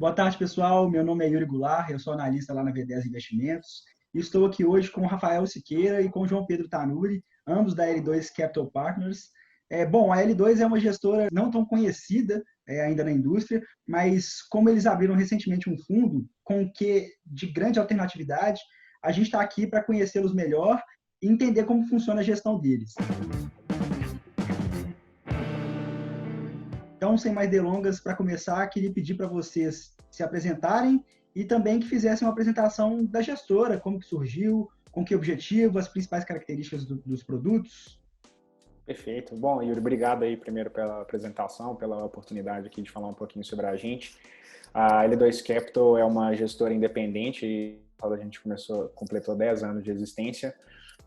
Boa tarde, pessoal. Meu nome é Yuri Goulart, eu sou analista lá na V10 Investimentos. E estou aqui hoje com o Rafael Siqueira e com o João Pedro Tanuri, ambos da L2 Capital Partners. A L2 é uma gestora não tão conhecida ainda na indústria, mas como eles abriram recentemente um fundo com que de grande alternatividade, a gente está aqui para conhecê-los melhor e entender como funciona a gestão deles. Então, sem mais delongas, para começar, queria pedir para vocês se apresentarem e também que fizessem uma apresentação da gestora, como que surgiu, com que objetivo, as principais características dos produtos. Perfeito. Bom, Yuri, obrigado aí primeiro pela apresentação, pela oportunidade aqui de falar um pouquinho sobre a gente. A L2 Capital é uma gestora independente e a gente completou 10 anos de existência.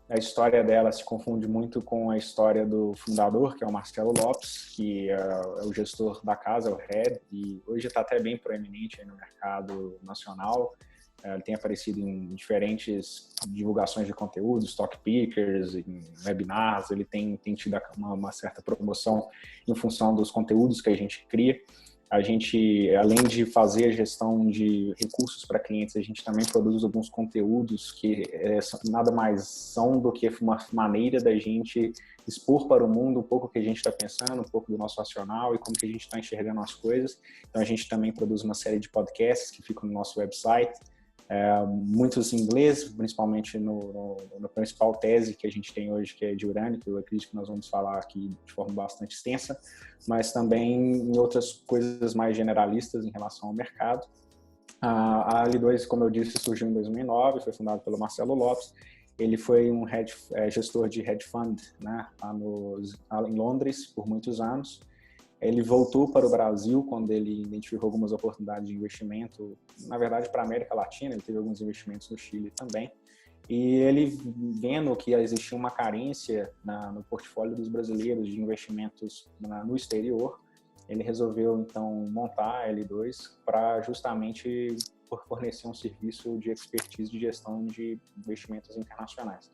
A história dela se confunde muito com a história do fundador, que é o Marcelo Lopes, que é o gestor da casa, o head, e hoje está até bem proeminente aí no mercado nacional. Ele tem aparecido em diferentes divulgações de conteúdo, stock pickers, em webinars, ele tem tido uma certa promoção em função dos conteúdos que a gente cria. A gente, além de fazer a gestão de recursos para clientes, a gente também produz alguns conteúdos que nada mais são do que uma maneira da gente expor para o mundo um pouco o que a gente está pensando, um pouco do nosso racional e como que a gente está enxergando as coisas. Então, a gente também produz uma série de podcasts que ficam no nosso website, muitos em inglês, principalmente no principal tese que a gente tem hoje, que é de urânio, que eu acredito que nós vamos falar aqui de forma bastante extensa, mas também em outras coisas mais generalistas em relação ao mercado. A L2, como eu disse, surgiu em 2009, foi fundado pelo Marcelo Lopes. Ele foi um gestor de hedge fund, né, em Londres por muitos anos. Ele voltou para o Brasil quando ele identificou algumas oportunidades de investimento, na verdade para a América Latina, ele teve alguns investimentos no Chile também. E ele, vendo que existia uma carência no portfólio dos brasileiros de investimentos no exterior, ele resolveu então montar a L2 para justamente fornecer um serviço de expertise de gestão de investimentos internacionais.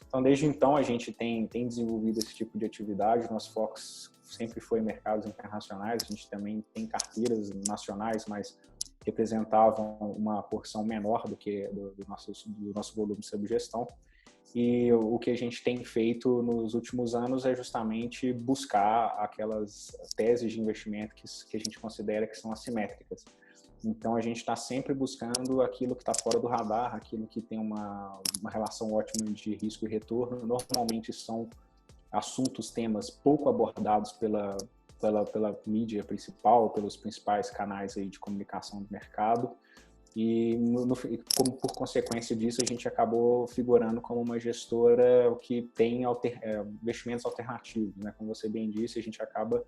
Então, desde então, a gente tem desenvolvido esse tipo de atividade. Nosso foco sempre foi em mercados internacionais. A gente também tem carteiras nacionais, mas representavam uma porção menor do que do nosso volume sob gestão. E o que a gente tem feito nos últimos anos é justamente buscar aquelas teses de investimento que a gente considera que são assimétricas. Então, a gente está sempre buscando aquilo que está fora do radar, aquilo que tem uma relação ótima de risco e retorno. Normalmente são assuntos, temas pouco abordados pela mídia principal, pelos principais canais aí de comunicação do mercado. E, como por consequência disso, a gente acabou figurando como uma gestora que tem investimentos alternativos, né? Como você bem disse, a gente acaba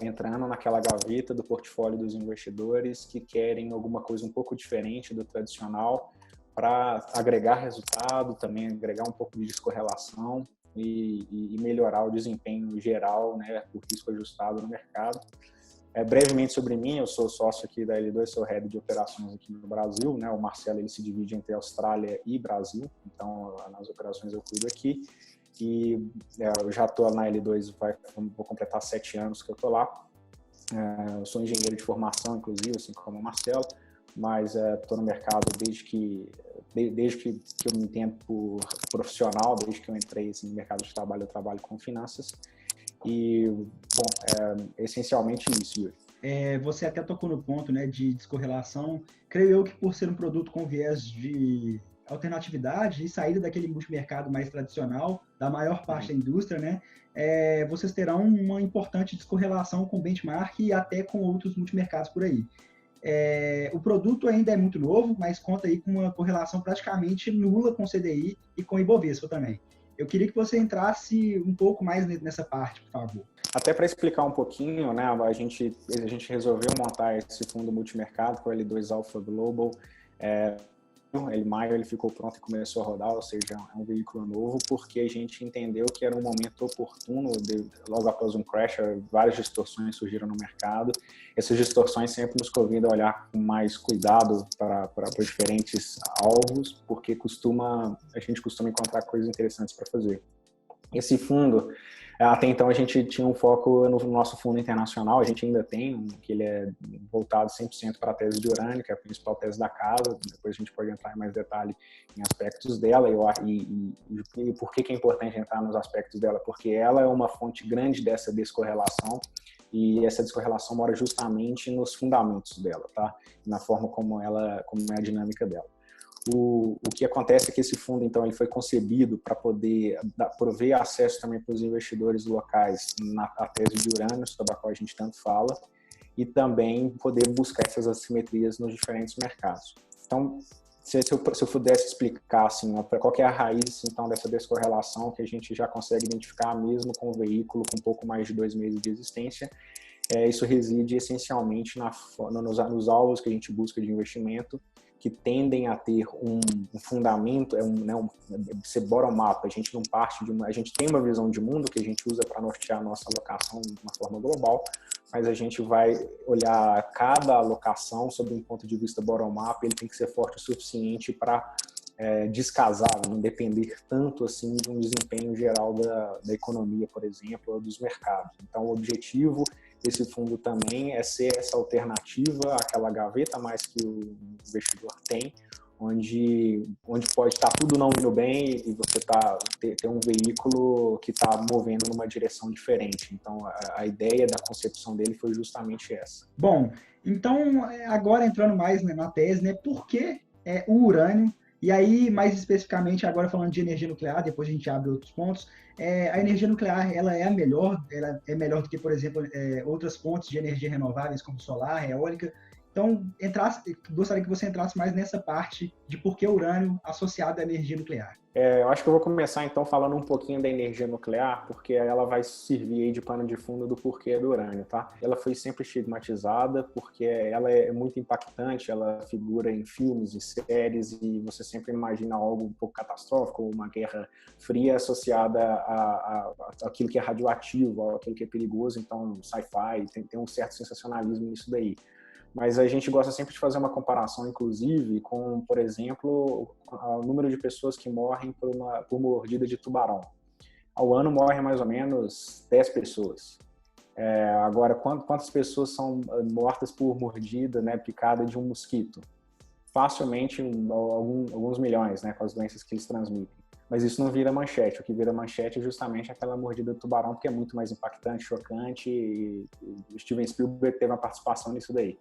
entrando naquela gaveta do portfólio dos investidores que querem alguma coisa um pouco diferente do tradicional para agregar resultado, também agregar um pouco de descorrelação e melhorar o desempenho geral, né, do risco ajustado no mercado. Brevemente sobre mim, eu sou sócio aqui da L2, sou head de operações aqui no Brasil, né? O Marcelo ele se divide entre Austrália e Brasil, então nas operações eu cuido aqui. E eu já estou na L2, vou completar 7 anos que eu estou lá. Eu sou engenheiro de formação, inclusive, assim como o Marcelo, mas estou no mercado desde que eu me entendo por profissional, desde que eu entrei assim, no mercado de trabalho, eu trabalho com finanças. E, bom, essencialmente isso, Yuri. Você até tocou no ponto, né, de descorrelação. Creio eu que por ser um produto com viés de alternatividade e saída daquele multimercado mais tradicional, da maior parte da indústria, né, vocês terão uma importante descorrelação com o benchmark e até com outros multimercados por aí. O produto ainda é muito novo, mas conta aí com uma correlação praticamente nula com o CDI e com o Ibovespa também. Eu queria que você entrasse um pouco mais nessa parte, por favor. Até para explicar um pouquinho, né, a gente resolveu montar esse fundo multimercado com o L2 Alpha Global. Em maio ele ficou pronto e começou a rodar, ou seja, é um veículo novo, porque a gente entendeu que era um momento oportuno, logo após um crash, várias distorções surgiram no mercado. Essas distorções sempre nos convidam a olhar com mais cuidado para diferentes alvos, porque a gente costuma encontrar coisas interessantes para fazer. Esse fundo, Até então a gente tinha um foco no nosso fundo internacional, a gente ainda tem, que ele é voltado 100% para a tese de urânio, que é a principal tese da casa. Depois a gente pode entrar em mais detalhe em aspectos dela e por que é importante entrar nos aspectos dela, porque ela é uma fonte grande dessa descorrelação, e essa descorrelação mora justamente nos fundamentos dela, tá? Na forma como é a dinâmica dela. O que acontece é que esse fundo, então, ele foi concebido para poder prover acesso também para os investidores locais na tese de urânio, sobre a qual a gente tanto fala, e também poder buscar essas assimetrias nos diferentes mercados. Então, se eu pudesse explicar assim, qual que é a raiz então dessa descorrelação que a gente já consegue identificar mesmo com o veículo com um pouco mais de 2 meses de existência, isso reside essencialmente nos alvos que a gente busca de investimento, que tendem a ter um fundamento, ser bottom-up. A gente não parte a gente tem uma visão de mundo que a gente usa para nortear a nossa alocação de uma forma global, mas a gente vai olhar cada alocação sob um ponto de vista bottom-up. Ele tem que ser forte o suficiente para descasar, não depender tanto assim de um desempenho geral da economia, por exemplo, ou dos mercados. Então, o objetivo desse fundo também é ser essa alternativa àquela gaveta mais que o investidor tem, onde pode estar tudo não indo bem e você ter um veículo que está movendo numa direção diferente. Então, a ideia da concepção dele foi justamente essa. Bom, então, agora entrando mais, né, na tese, né, por que o urânio? E aí, mais especificamente, agora falando de energia nuclear, depois a gente abre outros pontos, a energia nuclear, ela é melhor do que, por exemplo, outras fontes de energia renováveis, como solar, eólica. Então, gostaria que você entrasse mais nessa parte de por que o urânio associado à energia nuclear. Eu acho que eu vou começar então falando um pouquinho da energia nuclear, porque ela vai servir aí de pano de fundo do porquê do urânio, tá? Ela foi sempre estigmatizada porque ela é muito impactante, ela figura em filmes e séries e você sempre imagina algo um pouco catastrófico, uma guerra fria associada àquilo que é radioativo, àquilo que é perigoso, então sci-fi, tem um certo sensacionalismo nisso daí. Mas a gente gosta sempre de fazer uma comparação, inclusive, com, por exemplo, o número de pessoas que morrem por mordida de tubarão. Ao ano morrem mais ou menos 10 pessoas. Agora, quantas pessoas são mortas por mordida, né, picada de um mosquito? Facilmente alguns milhões, né, com as doenças que eles transmitem. Mas isso não vira manchete. O que vira manchete é justamente aquela mordida do tubarão, porque é muito mais impactante, chocante, e Steven Spielberg teve uma participação nisso daí.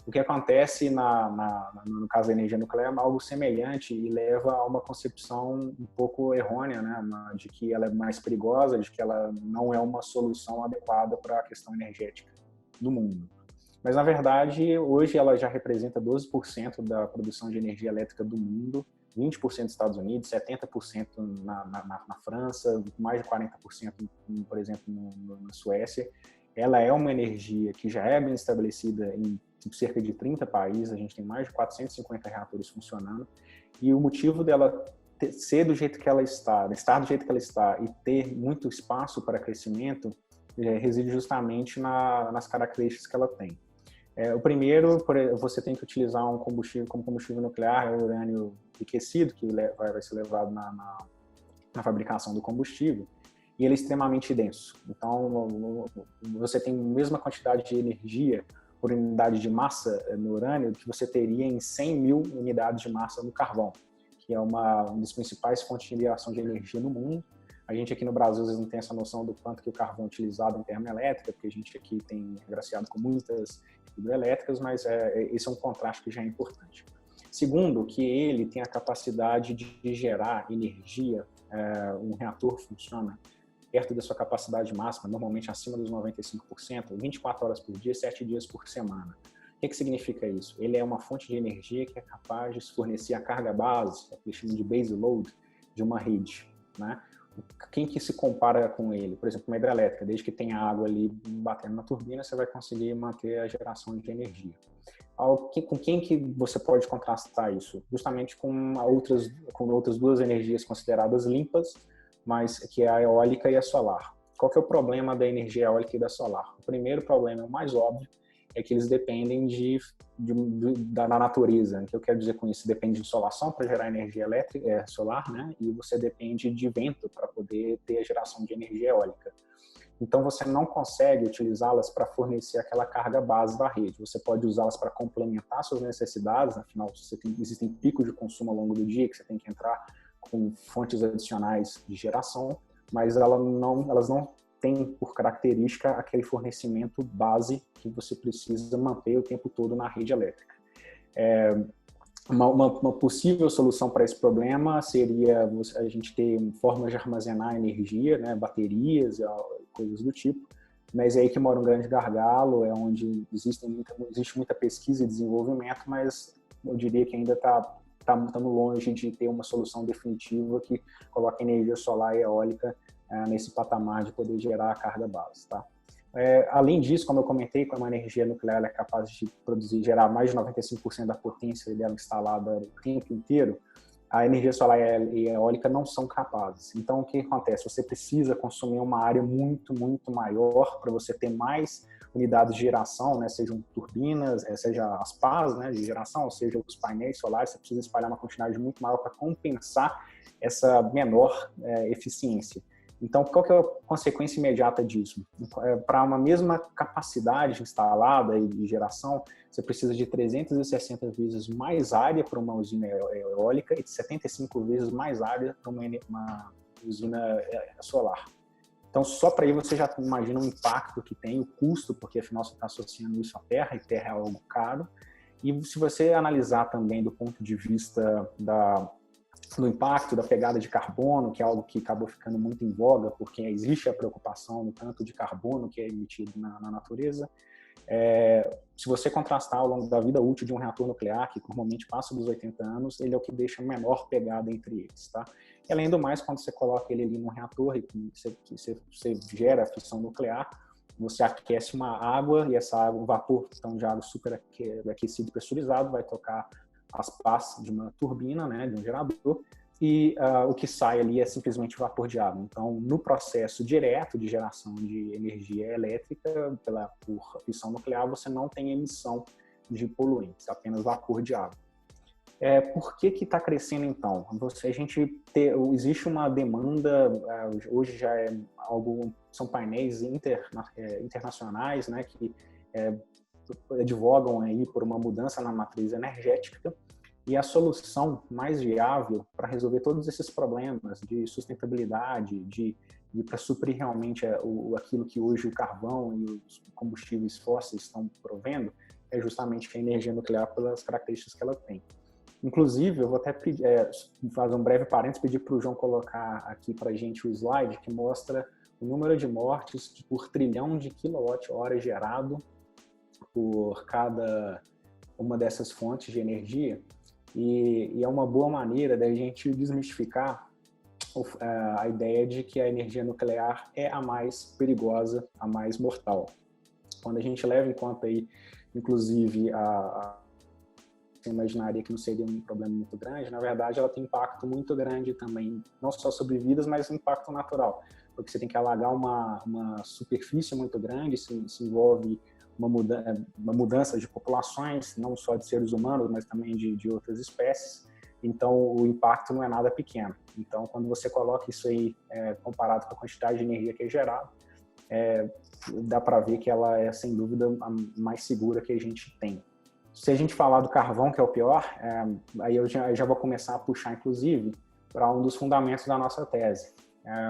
O que acontece no caso da energia nuclear é algo semelhante e leva a uma concepção um pouco errônea, né, de que ela é mais perigosa, de que ela não é uma solução adequada para a questão energética do mundo. Mas, na verdade, hoje ela já representa 12% da produção de energia elétrica do mundo, 20% nos Estados Unidos, 70% na França, mais de 40%, por exemplo, na Suécia. Ela é uma energia que já é bem estabelecida em cerca de 30 países, a gente tem mais de 450 reatores funcionando, e o motivo dela ser do jeito que ela está, estar do jeito que ela está e ter muito espaço para crescimento, reside justamente nas características que ela tem. O primeiro, você tem que utilizar um combustível como combustível nuclear, o urânio enriquecido, que vai ser levado na fabricação do combustível, e ele é extremamente denso. Então, você tem a mesma quantidade de energia por unidade de massa no urânio que você teria em 100 mil unidades de massa no carvão, que é uma das principais fontes de geração de energia no mundo. A gente aqui no Brasil às vezes não tem essa noção do quanto que o carvão é utilizado em termoelétrica, porque a gente aqui tem agraciado com muitas hidrelétricas, mas esse é um contraste que já é importante. Segundo, que ele tem a capacidade de gerar energia, um reator funciona perto da sua capacidade máxima, normalmente acima dos 95%, 24 horas por dia, 7 dias por semana. O que significa isso? Ele é uma fonte de energia que é capaz de fornecer a carga base, que eles chamam de base load, de uma rede, né? Quem que se compara com ele? Por exemplo, uma hidrelétrica, desde que tenha água ali batendo na turbina, você vai conseguir manter a geração de energia. Com quem que você pode contrastar isso? Justamente com outras duas energias consideradas limpas, mas que é a eólica e a solar. Qual que é o problema da energia eólica e da solar? O primeiro problema, o mais óbvio, é que eles dependem da natureza. O que eu quero dizer com isso? Depende de insolação para gerar energia elétrica, solar, né? E você depende de vento para poder ter a geração de energia eólica. Então, você não consegue utilizá-las para fornecer aquela carga base da rede. Você pode usá-las para complementar suas necessidades, afinal, existem picos de consumo ao longo do dia que você tem que entrar com fontes adicionais de geração, mas elas não têm por característica aquele fornecimento base que você precisa manter o tempo todo na rede elétrica. Uma possível solução para esse problema seria a gente ter formas de armazenar energia, né, baterias, coisas do tipo, mas é aí que mora um grande gargalo, é onde existe muita pesquisa e desenvolvimento, mas eu diria que ainda estamos longe de ter uma solução definitiva que coloque energia solar e eólica nesse patamar de poder gerar a carga base, tá? Além disso, como eu comentei, com uma energia nuclear ela é capaz de gerar mais de 95% da potência dela instalada o tempo inteiro, a energia solar e eólica não são capazes. Então, o que acontece? Você precisa consumir uma área muito, muito maior para você ter mais unidades de geração, né? Sejam turbinas, seja as pás, né, de geração, ou seja os painéis solares, você precisa espalhar uma quantidade muito maior para compensar essa menor eficiência. Então, qual que é a consequência imediata disso? Para uma mesma capacidade instalada e de geração, você precisa de 360 vezes mais área para uma usina eólica e de 75 vezes mais área para uma usina solar. Então, só para aí você já imagina o impacto que tem, o custo, porque afinal você está associando isso à terra, e terra é algo caro. E se você analisar também do ponto de vista do impacto da pegada de carbono, que é algo que acabou ficando muito em voga, porque existe a preocupação no tanto de carbono que é emitido na natureza. Se você contrastar ao longo da vida útil de um reator nuclear, que normalmente passa dos 80 anos, ele é o que deixa a menor pegada entre eles, tá? E além do mais, quando você coloca ele ali num reator e você gera fissão nuclear, você aquece uma água e essa água, um vapor então, de água super aquecido e pressurizado, vai tocar as pás de uma turbina, né, de um gerador, e o que sai ali é simplesmente vapor de água. Então, no processo direto de geração de energia elétrica por fissão nuclear, você não tem emissão de poluentes, apenas vapor de água. Por que está crescendo então? Existe uma demanda, hoje já é são painéis internacionais, né, que advogam aí por uma mudança na matriz energética, e a solução mais viável para resolver todos esses problemas de sustentabilidade, para suprir realmente aquilo que hoje o carvão e os combustíveis fósseis estão provendo, é justamente a energia nuclear pelas características que ela tem. Inclusive, eu vou até fazer um breve parênteses, pedir para o João colocar aqui para a gente o slide que mostra o número de mortes por trilhão de quilowatt-hora gerado por cada uma dessas fontes de energia, e é uma boa maneira da gente desmistificar a ideia de que a energia nuclear é a mais perigosa, a mais mortal. Quando a gente leva em conta aí, inclusive, você imaginaria que não seria um problema muito grande, na verdade ela tem impacto muito grande também, não só sobre vidas, mas impacto natural, porque você tem que alagar uma superfície muito grande, se envolve uma mudança de populações, não só de seres humanos, mas também de outras espécies. Então, o impacto não é nada pequeno. Então, quando você coloca isso aí comparado com a quantidade de energia que é gerada, dá para ver que ela é, sem dúvida, a mais segura que a gente tem. Se a gente falar do carvão, que é o pior, aí eu já vou começar a puxar, inclusive, para um dos fundamentos da nossa tese.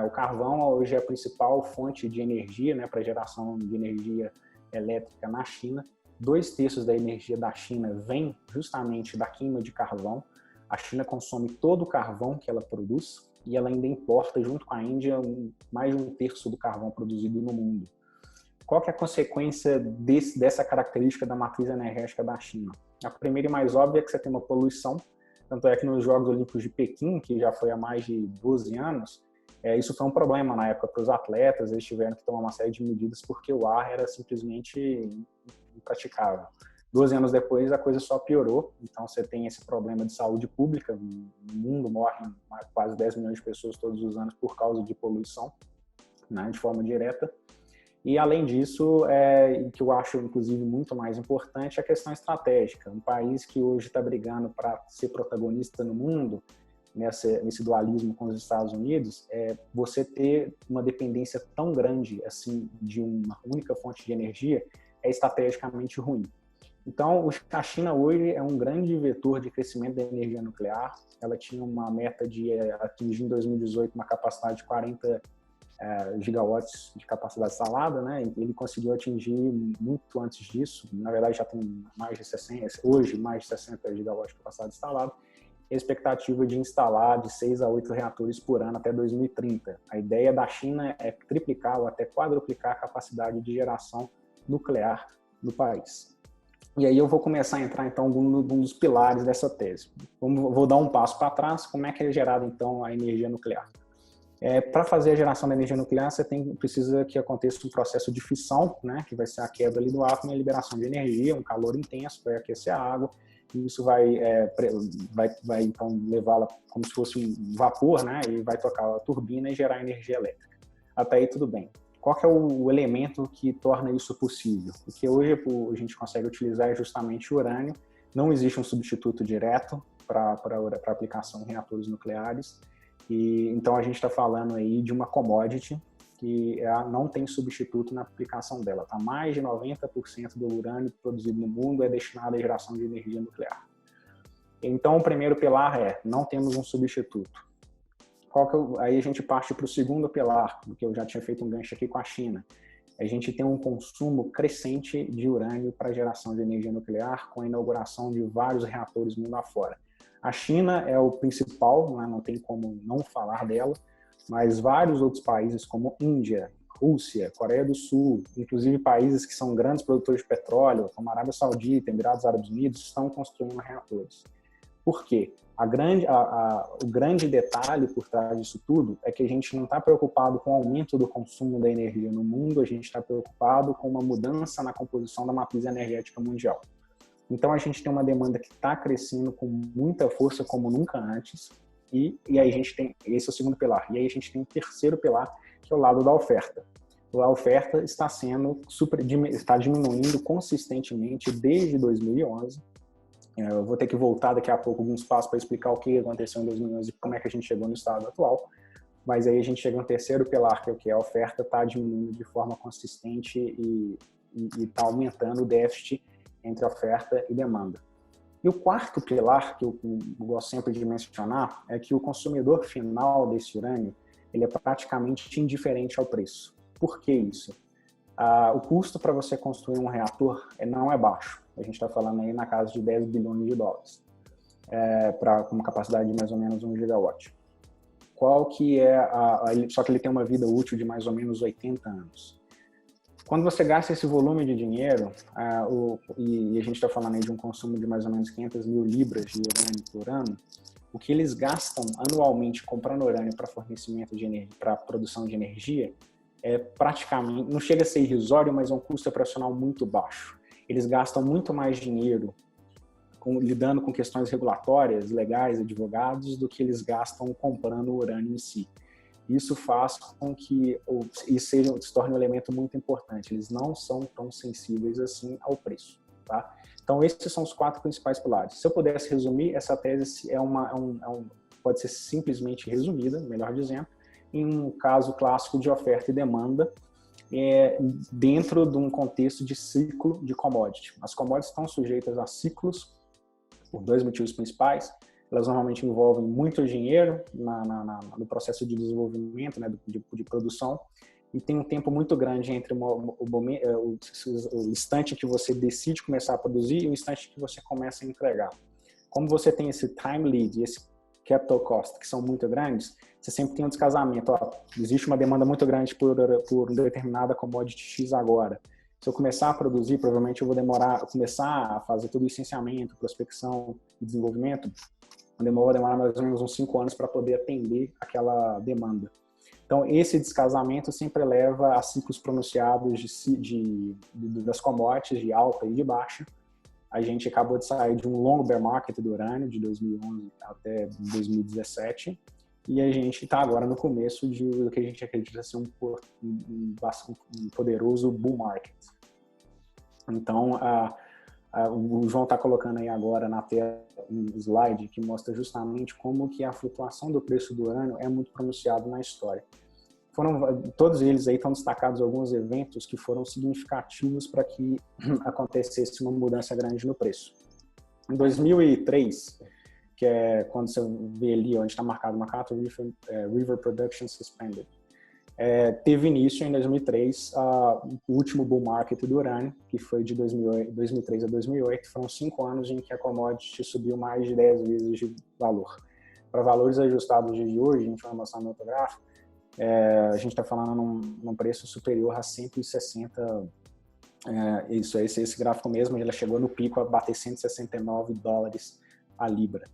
O carvão hoje é a principal fonte de energia, né, para geração de energia elétrica na China. 2/3 da energia da China vem justamente da queima de carvão. A China consome todo o carvão que ela produz e ela ainda importa, junto com a Índia, mais de 1/3 do carvão produzido no mundo. Qual que é a consequência dessa característica da matriz energética da China? A primeira e mais óbvia é que você tem uma poluição, tanto é que nos Jogos Olímpicos de Pequim, que já foi há mais de 12 anos, isso foi um problema na época para os atletas, eles tiveram que tomar uma série de medidas porque o ar era simplesmente impraticável. 12 anos depois, a coisa só piorou, então você tem esse problema de saúde pública, no mundo morrem quase 10 milhões de pessoas todos os anos por causa de poluição, né, de forma direta. E, além disso, que eu acho, inclusive, muito mais importante, é a questão estratégica. Um país que hoje está brigando para ser protagonista no mundo, nesse dualismo com os Estados Unidos, você ter uma dependência tão grande assim de uma única fonte de energia é estrategicamente ruim. Então, a China hoje é um grande vetor de crescimento da energia nuclear. Ela tinha uma meta de atingir em 2018 uma capacidade de 40 gigawatts de capacidade instalada, né? Ele conseguiu atingir muito antes disso. Na verdade, já tem mais de 60, hoje mais de 60 gigawatts de capacidade instalada. A expectativa de instalar de 6 a 8 reatores por ano até 2030. A ideia da China é triplicar ou até quadruplicar a capacidade de geração nuclear no país. E aí eu vou começar a entrar, então, em um dos pilares dessa tese. Vou dar um passo para trás. Como é que é gerada, então, a energia nuclear? Para fazer a geração da energia nuclear, você precisa que aconteça um processo de fissão, né, que vai ser a queda ali do átomo e a liberação de energia, um calor intenso, vai aquecer a água, e isso vai então, levá-la como se fosse um vapor, né, e vai tocar a turbina e gerar energia elétrica. Até aí tudo bem. Qual que é o elemento que torna isso possível? Porque hoje a gente consegue utilizar justamente o urânio. Não existe um substituto direto para aplicação em reatores nucleares. E então a gente está falando aí de uma commodity que não tem substituto na aplicação dela. Tá? Mais de 90% do urânio produzido no mundo é destinado à geração de energia nuclear. Então o primeiro pilar não temos um substituto. Aí a gente parte para o segundo pilar, que eu já tinha feito um gancho aqui com a China. A gente tem um consumo crescente de urânio para geração de energia nuclear, com a inauguração de vários reatores mundo afora. A China é o principal, né? Não tem como não falar dela, mas vários outros países como Índia, Rússia, Coreia do Sul, inclusive países que são grandes produtores de petróleo, como a Arábia Saudita, Emirados Árabes Unidos, estão construindo reatores. Por quê? O grande detalhe por trás disso tudo é que a gente não está preocupado com o aumento do consumo da energia no mundo, a gente está preocupado com uma mudança na composição da matriz energética mundial. Então a gente tem uma demanda que está crescendo com muita força como nunca antes, e aí a gente tem, esse é o segundo pilar, e aí a gente tem o terceiro pilar, que é o lado da oferta. A oferta está diminuindo consistentemente desde 2011. Eu vou ter que voltar daqui a pouco alguns passos para explicar o que aconteceu em 2011 e como é que a gente chegou no estado atual. Mas aí a gente chega no terceiro pilar, que é o que? A oferta está diminuindo de forma consistente e está aumentando o déficit entre oferta e demanda. E o quarto pilar, que eu gosto sempre de mencionar, é que o consumidor final desse urânio ele é praticamente indiferente ao preço. Por que isso? O custo para você construir um reator não é baixo. A gente está falando aí na casa de 10 bilhões de dólares, com uma capacidade de mais ou menos 1 gigawatt. Qual que só que ele tem uma vida útil de mais ou menos 80 anos. Quando você gasta esse volume de dinheiro, e a gente está falando aí de um consumo de mais ou menos 500 mil libras de urânio por ano, o que eles gastam anualmente comprando urânio para fornecimento de energia, para produção de energia, praticamente, não chega a ser irrisório, mas é um custo operacional muito baixo. Eles gastam muito mais dinheiro lidando com questões regulatórias, legais, advogados, do que eles gastam comprando o urânio em si. Isso faz com que isso se torne um elemento muito importante. Eles não são tão sensíveis assim ao preço. Tá? Então, esses são os 4 principais pilares. Se eu pudesse resumir, essa tese pode ser simplesmente resumida, melhor dizendo, em um caso clássico de oferta e demanda, dentro de um contexto de ciclo de commodity. As commodities estão sujeitas a ciclos por 2 motivos principais. Elas normalmente envolvem muito dinheiro no processo de desenvolvimento, né, de produção, e tem um tempo muito grande entre o instante que você decide começar a produzir e o instante que você começa a entregar. Como você tem esse time lead e esse capital cost, que são muito grandes, você sempre tem um descasamento. Existe uma demanda muito grande por uma determinada commodity X agora. Se eu começar a produzir, provavelmente eu vou começar a fazer todo o licenciamento, prospecção e desenvolvimento, vou demorar mais ou menos uns 5 anos para poder atender aquela demanda. Então, esse descasamento sempre leva a ciclos pronunciados das commodities, de alta e de baixa. A gente acabou de sair de um long bear market do urânio, de 2011 até 2017, e a gente está agora no começo do que a gente acredita ser um poderoso bull market. Então, O João está colocando aí agora na tela um slide que mostra justamente como que a flutuação do preço do urânio é muito pronunciado na história. Todos eles aí estão destacados alguns eventos que foram significativos para que acontecesse uma mudança grande no preço. Em 2003, que é quando você vê ali onde está marcado Makato River Production Suspended, teve início em 2003 o último bull market do urânio, que foi de 2003 a 2008. Foram 5 anos em que a commodity subiu mais de 10 vezes de valor. Para valores ajustados de hoje, a gente vai mostrar no outro gráfico, a gente está falando num preço superior a 160. Esse gráfico mesmo, ele chegou no pico a bater $169 a libra.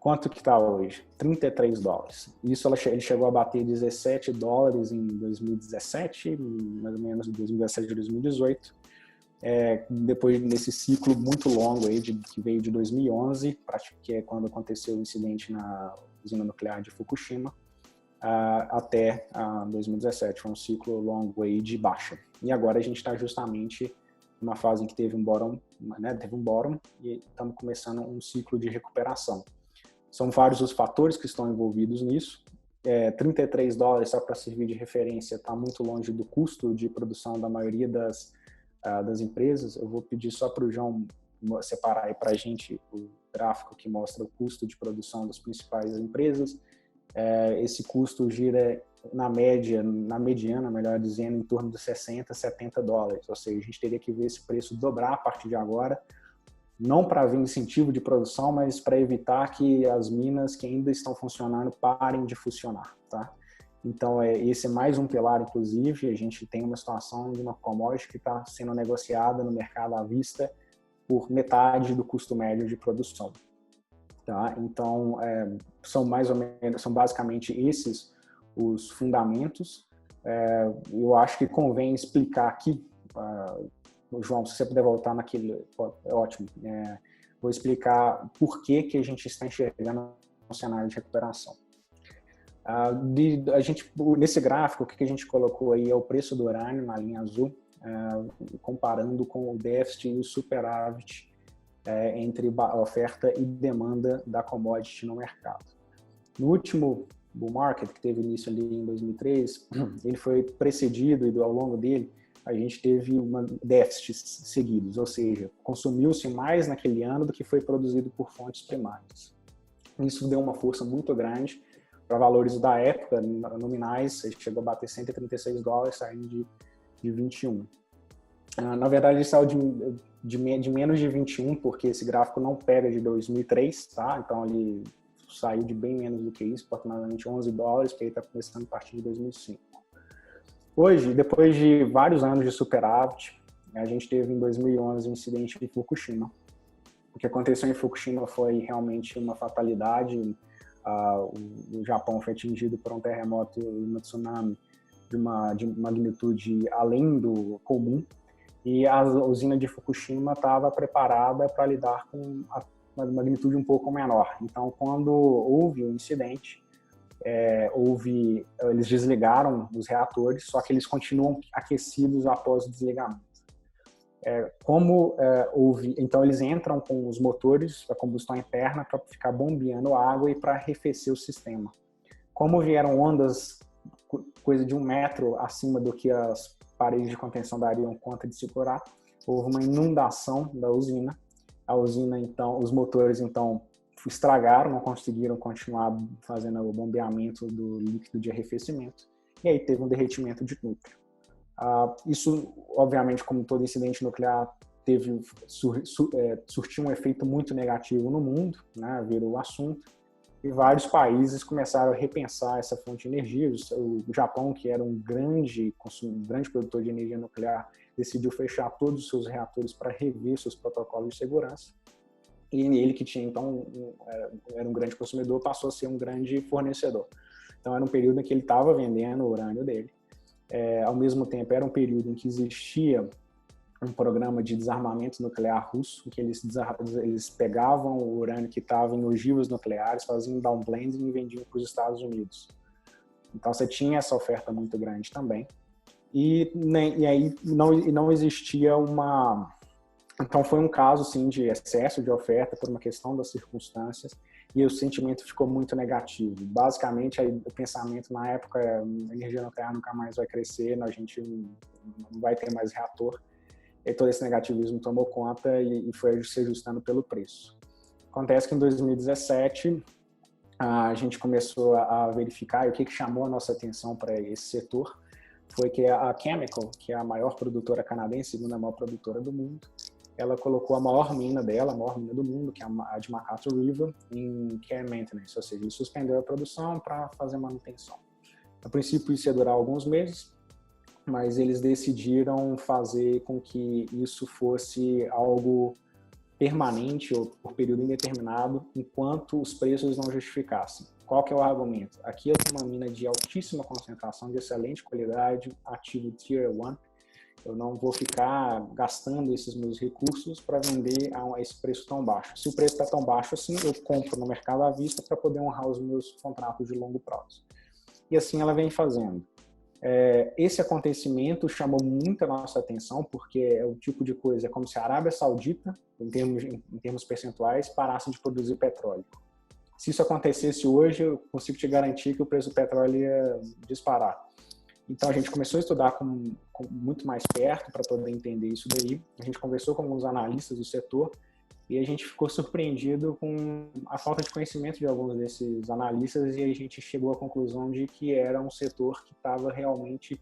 Quanto que está hoje? $33. Isso ele chegou a bater $17 em 2017, mais ou menos de 2017 a 2018. Depois desse ciclo muito longo aí que veio de 2011, que é quando aconteceu o incidente na usina nuclear de Fukushima, até 2017. Foi um ciclo longo aí de baixa. E agora a gente está justamente numa fase em que teve um bottom, né? Teve um bottom e estamos começando um ciclo de recuperação. São vários os fatores que estão envolvidos nisso. $33, só para servir de referência, está muito longe do custo de produção da maioria das empresas. Eu vou pedir só para o João separar aí para a gente o gráfico que mostra o custo de produção das principais empresas. Esse custo gira na mediana, melhor dizendo, em torno de $60, $70. Ou seja, a gente teria que ver esse preço dobrar a partir de agora, não para haver incentivo de produção, mas para evitar que as minas que ainda estão funcionando parem de funcionar, tá? Então, esse é mais um pilar, inclusive. A gente tem uma situação de uma commodity que está sendo negociada no mercado à vista por metade do custo médio de produção, tá? Então, são basicamente esses os fundamentos. Eu acho que convém explicar aqui, João, se você puder voltar naquele, é ótimo. Vou explicar por que a gente está enxergando um cenário de recuperação. Nesse gráfico, o que a gente colocou aí é o preço do urânio na linha azul, comparando com o déficit e o superávit entre a oferta e demanda da commodity no mercado. No último bull market, que teve início ali em 2003, ele foi precedido e ao longo dele a gente teve déficits seguidos, ou seja, consumiu-se mais naquele ano do que foi produzido por fontes primárias. Isso deu uma força muito grande para valores da época, nominais, chegou a bater $136, saindo de 21. Na verdade, ele saiu de menos de 21, porque esse gráfico não pega de 2003, tá? Então, ele saiu de bem menos do que isso, aproximadamente $11, porque ele está começando a partir de 2005. Hoje, depois de vários anos de superávit, a gente teve em 2011 um incidente em Fukushima. O que aconteceu em Fukushima foi realmente uma fatalidade. O Japão foi atingido por um terremoto e uma tsunami de magnitude além do comum, e a usina de Fukushima estava preparada para lidar com uma magnitude um pouco menor. Então, quando houve o incidente, eles desligaram os reatores, só que eles continuam aquecidos após o desligamento. Então eles entram com os motores da combustão interna para ficar bombeando água e para arrefecer o sistema. Como vieram ondas coisa de 1 metro acima do que as paredes de contenção dariam conta de segurar, houve uma inundação da usina. A usina, então, os motores, então, estragaram, não conseguiram continuar fazendo o bombeamento do líquido de arrefecimento, e aí teve um derretimento de núcleo. Isso, obviamente, como todo incidente nuclear, surtiu um efeito muito negativo no mundo, né, virou o assunto, e vários países começaram a repensar essa fonte de energia. O Japão, que era um grande produtor de energia nuclear, decidiu fechar todos os seus reatores para rever seus protocolos de segurança. E ele, que tinha então era um grande consumidor, passou a ser um grande fornecedor. Então era um período em que ele estava vendendo o urânio dele. Ao mesmo tempo, era um período em que existia um programa de desarmamento nuclear russo, em que eles pegavam o urânio que estava em ogivas nucleares, faziam downblending e vendiam para os Estados Unidos. Então você tinha essa oferta muito grande também. E aí não existia Então foi um caso, sim, de excesso de oferta por uma questão das circunstâncias e o sentimento ficou muito negativo. Basicamente, aí, o pensamento na época é: a energia nuclear nunca mais vai crescer, a gente não vai ter mais reator. E todo esse negativismo tomou conta e foi se ajustando pelo preço. Acontece que em 2017 a gente começou a verificar, e o que chamou a nossa atenção para esse setor foi que a Chemical, que é a maior produtora canadense, segunda maior produtora do mundo, ela colocou a maior mina dela, a maior mina do mundo, que é a de McArthur River, em care maintenance, ou seja, ele suspendeu a produção para fazer manutenção. A princípio isso ia durar alguns meses, mas eles decidiram fazer com que isso fosse algo permanente ou por período indeterminado, enquanto os preços não justificassem. Qual que é o argumento? Aqui eu tenho uma mina de altíssima concentração, de excelente qualidade, ativo Tier 1. Eu não vou ficar gastando esses meus recursos para vender a esse preço tão baixo. Se o preço está tão baixo assim, eu compro no mercado à vista para poder honrar os meus contratos de longo prazo. E assim ela vem fazendo. Esse acontecimento chamou muito a nossa atenção, porque é o tipo de coisa, é como se a Arábia Saudita, em termos percentuais, parasse de produzir petróleo. Se isso acontecesse hoje, eu consigo te garantir que o preço do petróleo ia disparar. Então a gente começou a estudar com muito mais perto para poder entender isso daí. A gente conversou com alguns analistas do setor e a gente ficou surpreendido com a falta de conhecimento de alguns desses analistas, e a gente chegou à conclusão de que era um setor que estava realmente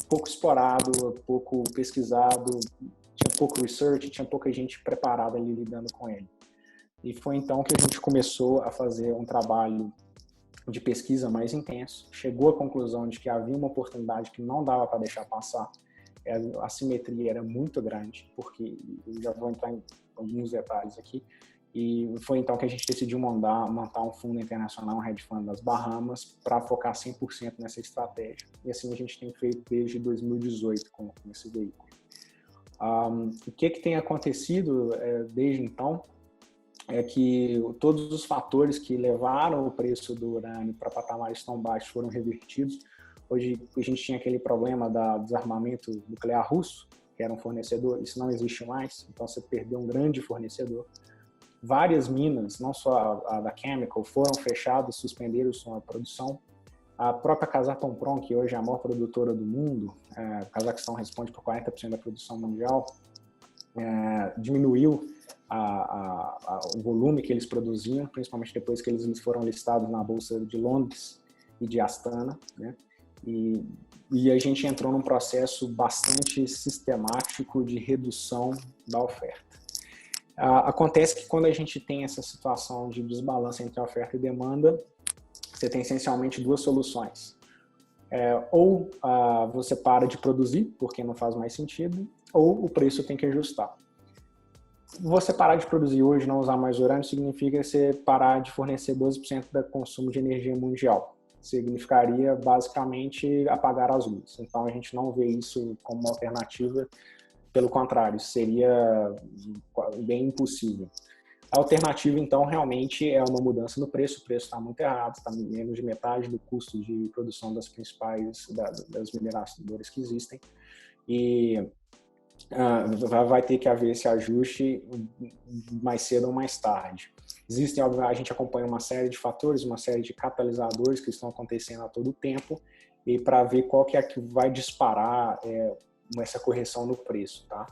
pouco explorado, pouco pesquisado, tinha pouco research, tinha pouca gente preparada ali lidando com ele. E foi então que a gente começou a fazer um trabalho de pesquisa mais intenso, chegou à conclusão de que havia uma oportunidade que não dava para deixar passar. A assimetria era muito grande, porque eu já vou entrar em alguns detalhes aqui, e foi então que a gente decidiu montar um fundo internacional, um hedge fund das Bahamas, para focar 100% nessa estratégia. E assim a gente tem feito desde 2018 com esse veículo. O que tem acontecido desde então é que todos os fatores que levaram o preço do urânio para patamares tão baixos foram revertidos. Hoje a gente tinha aquele problema do desarmamento nuclear russo, que era um fornecedor, isso não existe mais, então você perdeu um grande fornecedor. Várias minas, não só a da Chemical, foram fechadas, suspenderam sua produção. A própria Kazatomprom, que hoje é a maior produtora do mundo, o Cazaquistão responde por 40% da produção mundial, diminuiu o volume que eles produziam, principalmente depois que eles foram listados na Bolsa de Londres e de Astana, né? E a gente entrou num processo bastante sistemático de redução da oferta. Acontece que quando a gente tem essa situação de desbalanço entre oferta e demanda, você tem essencialmente duas soluções. Ou você para de produzir, porque não faz mais sentido, ou o preço tem que ajustar. Você parar de produzir hoje, não usar mais urânio, significa você parar de fornecer 12% do consumo de energia mundial. Significaria, basicamente, apagar as luzes. Então, a gente não vê isso como uma alternativa. Pelo contrário, seria bem impossível. A alternativa, então, realmente é uma mudança no preço. O preço está muito errado, está menos de metade do custo de produção das principais, das mineradoras que existem. E vai ter que haver esse ajuste mais cedo ou mais tarde. Existem, a gente acompanha uma série de fatores, uma série de catalisadores que estão acontecendo a todo tempo, e para ver qual que é que vai disparar essa correção no preço, tá?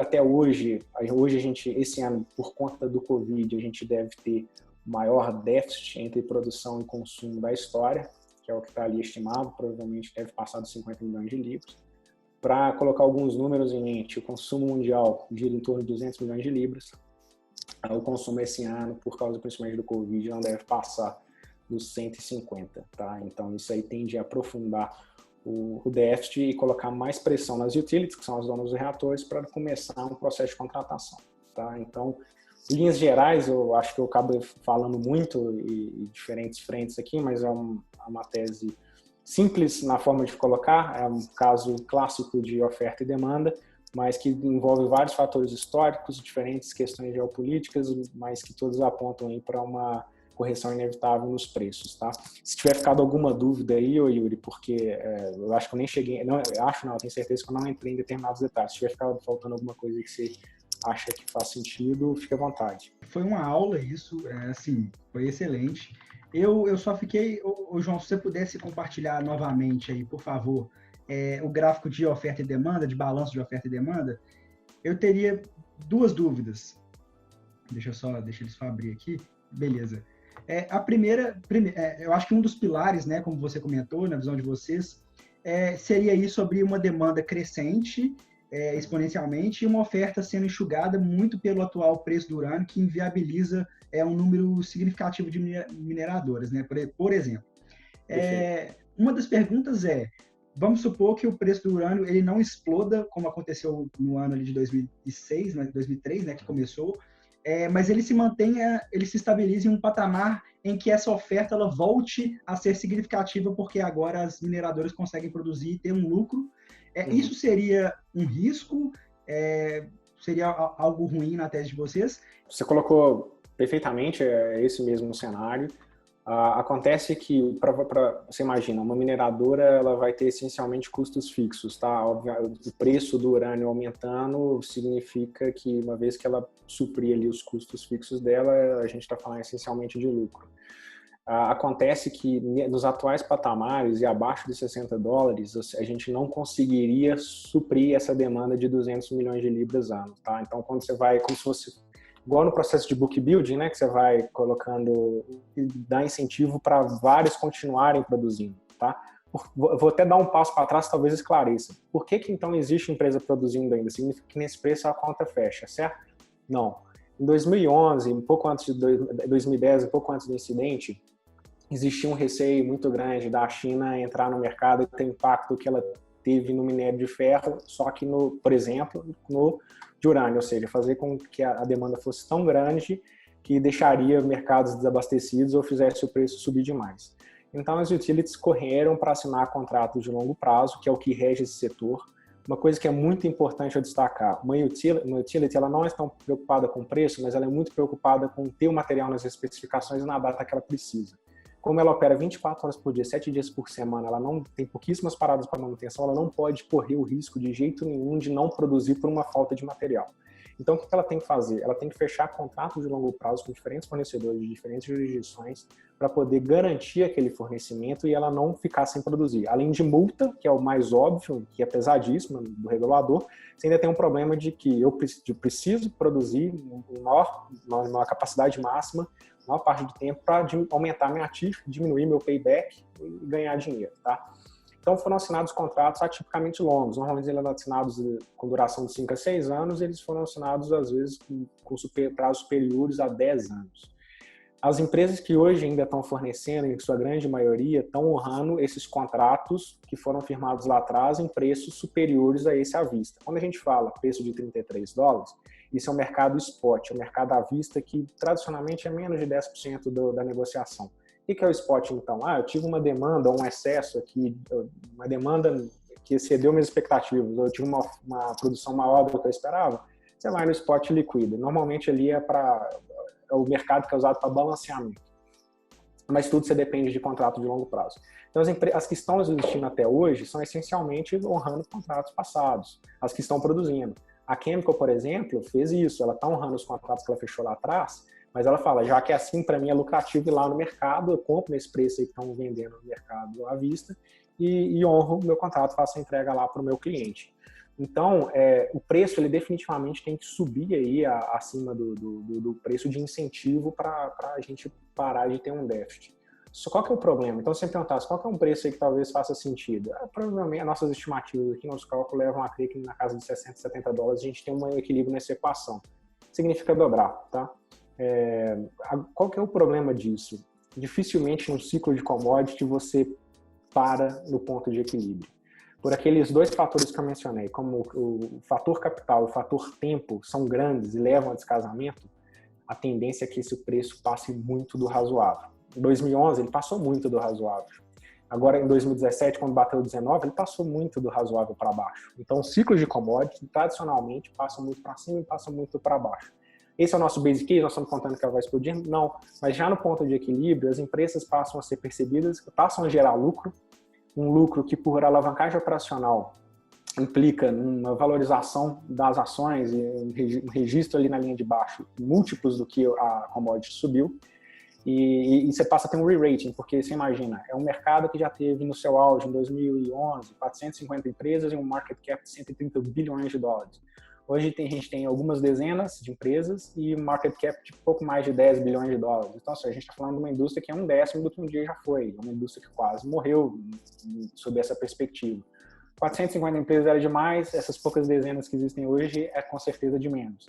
Até hoje a gente, esse ano, por conta do Covid, a gente deve ter o maior déficit entre produção e consumo da história, que é o que está ali estimado, provavelmente deve passar dos 50 milhões de libras. Para colocar alguns números em mente, o consumo mundial gira em torno de 200 milhões de libras. O consumo esse ano, por causa principalmente do Covid, não deve passar dos 150, tá? Então isso aí tende a aprofundar o déficit e colocar mais pressão nas utilities, que são as donas dos reatores, para começar um processo de contratação, tá? Então, em linhas gerais, eu acho que eu acabo falando muito e diferentes frentes aqui, mas é uma tese simples na forma de colocar, é um caso clássico de oferta e demanda, mas que envolve vários fatores históricos, diferentes questões geopolíticas, mas que todos apontam aí para uma correção inevitável nos preços, tá? Se tiver ficado alguma dúvida aí, ô Yuri, porque eu acho que eu nem cheguei, não, eu tenho certeza que eu não entrei em determinados detalhes. Se tiver ficado faltando alguma coisa que você acha que faz sentido, fique à vontade. Foi uma aula isso, assim, foi excelente. Eu só fiquei, João, se você pudesse compartilhar novamente aí, por favor, o gráfico de oferta e demanda, de balanço de oferta e demanda, eu teria duas dúvidas. Deixa eles só abrir aqui. Beleza. A primeira, eu acho que um dos pilares, né, como você comentou, na visão de vocês, seria aí sobre uma demanda crescente, exponencialmente, e uma oferta sendo enxugada muito pelo atual preço do urânio, que inviabiliza um número significativo de mineradoras, né? Por exemplo, uma das perguntas vamos supor que o preço do urânio ele não exploda, como aconteceu no ano ali de 2006, né, 2003, né, que começou, mas ele se mantenha, ele se estabilize em um patamar em que essa oferta ela volte a ser significativa, porque agora as mineradoras conseguem produzir e ter um lucro. Isso seria um risco? Seria algo ruim na tese de vocês? Você colocou perfeitamente esse mesmo cenário. Acontece que, você imagina, uma mineradora ela vai ter essencialmente custos fixos, tá? O preço do urânio aumentando significa que, uma vez que ela suprir ali os custos fixos dela, a gente está falando essencialmente de lucro. Acontece que, nos atuais patamares e abaixo de $60, a gente não conseguiria suprir essa demanda de 200 milhões de libras ano, tá? Então, quando você vai, como se fosse igual no processo de book building, né, que você vai colocando, dá incentivo para vários continuarem produzindo, tá? Vou até dar um passo para trás, talvez esclareça. Por que então existe empresa produzindo ainda? Significa que nesse preço a conta fecha, certo? Não. Em 2011, um pouco antes de 2010, um pouco antes do incidente, existia um receio muito grande da China entrar no mercado e ter o impacto que ela teve no minério de ferro, só que, por exemplo, de urânio, ou seja, fazer com que a demanda fosse tão grande que deixaria mercados desabastecidos ou fizesse o preço subir demais. Então, as utilities correram para assinar contratos de longo prazo, que é o que rege esse setor. Uma coisa que é muito importante eu destacar, uma utility ela não é tão preocupada com o preço, mas ela é muito preocupada com ter o material nas especificações e na data que ela precisa. Como ela opera 24 horas por dia, 7 dias por semana, ela não tem pouquíssimas paradas para manutenção, ela não pode correr o risco de jeito nenhum de não produzir por uma falta de material. Então, o que ela tem que fazer? Ela tem que fechar contratos de longo prazo com diferentes fornecedores de diferentes jurisdições para poder garantir aquele fornecimento e ela não ficar sem produzir. Além de multa, que é o mais óbvio, que é pesadíssimo do regulador, você ainda tem um problema de que eu preciso produzir uma capacidade máxima maior parte do tempo para aumentar minha TIF, diminuir meu payback e ganhar dinheiro, tá? Então foram assinados contratos atipicamente longos, normalmente eles eram assinados com duração de 5 a 6 anos, eles foram assinados às vezes com prazos superiores a 10 anos. As empresas que hoje ainda estão fornecendo, em sua grande maioria, estão honrando esses contratos que foram firmados lá atrás em preços superiores a esse à vista. Quando a gente fala preço de $33, isso é um mercado spot, é um mercado à vista que tradicionalmente é menos de 10% da negociação. O que é o spot, então? Eu tive uma demanda, um excesso aqui, uma demanda que excedeu minhas expectativas, eu tive uma produção maior do que eu esperava, você vai no spot e liquida. Normalmente ali é o mercado que é usado para balanceamento. Mas tudo você depende de contrato de longo prazo. Então, as que estão existindo até hoje são essencialmente honrando contratos passados, as que estão produzindo. A Chemical, por exemplo, fez isso. Ela está honrando os contratos que ela fechou lá atrás, mas ela fala, já que é assim, para mim é lucrativo ir lá no mercado, eu compro nesse preço aí que estão vendendo no mercado à vista e honro o meu contrato, faço a entrega lá para o meu cliente. Então, o preço, ele definitivamente tem que subir aí acima do preço de incentivo para a gente parar de ter um déficit. Só qual que é o problema? Então, se você me perguntasse, qual que é um preço aí que talvez faça sentido? Provavelmente, as nossas estimativas aqui, nossos cálculos levam a crer que na casa de $60, $70 a gente tem um equilíbrio nessa equação. Significa dobrar, tá? Qual que é o problema disso? Dificilmente no ciclo de commodity você para no ponto de equilíbrio. Por aqueles dois fatores que eu mencionei, como o fator capital e o fator tempo são grandes e levam a descasamento, a tendência é que esse preço passe muito do razoável. Em 2011, ele passou muito do razoável. Agora, em 2017, quando bateu 19, ele passou muito do razoável para baixo. Então, os ciclos de commodity, tradicionalmente, passam muito para cima e passam muito para baixo. Esse é o nosso basic case, nós estamos contando que ela vai explodir? Não, mas já no ponto de equilíbrio, as empresas passam a ser percebidas, passam a gerar lucro, um lucro que por alavancagem operacional implica uma valorização das ações e um registro ali na linha de baixo, múltiplos do que a commodity subiu, e você passa a ter um re-rating, porque você imagina, é um mercado que já teve no seu auge em 2011, 450 empresas e um market cap de 130 bilhões de dólares. Hoje a gente tem algumas dezenas de empresas e market cap de pouco mais de 10 bilhões de dólares. Então, assim, a gente está falando de uma indústria que é um décimo do que um dia já foi, é uma indústria que quase morreu sob essa perspectiva. 450 empresas era demais, essas poucas dezenas que existem hoje é com certeza de menos.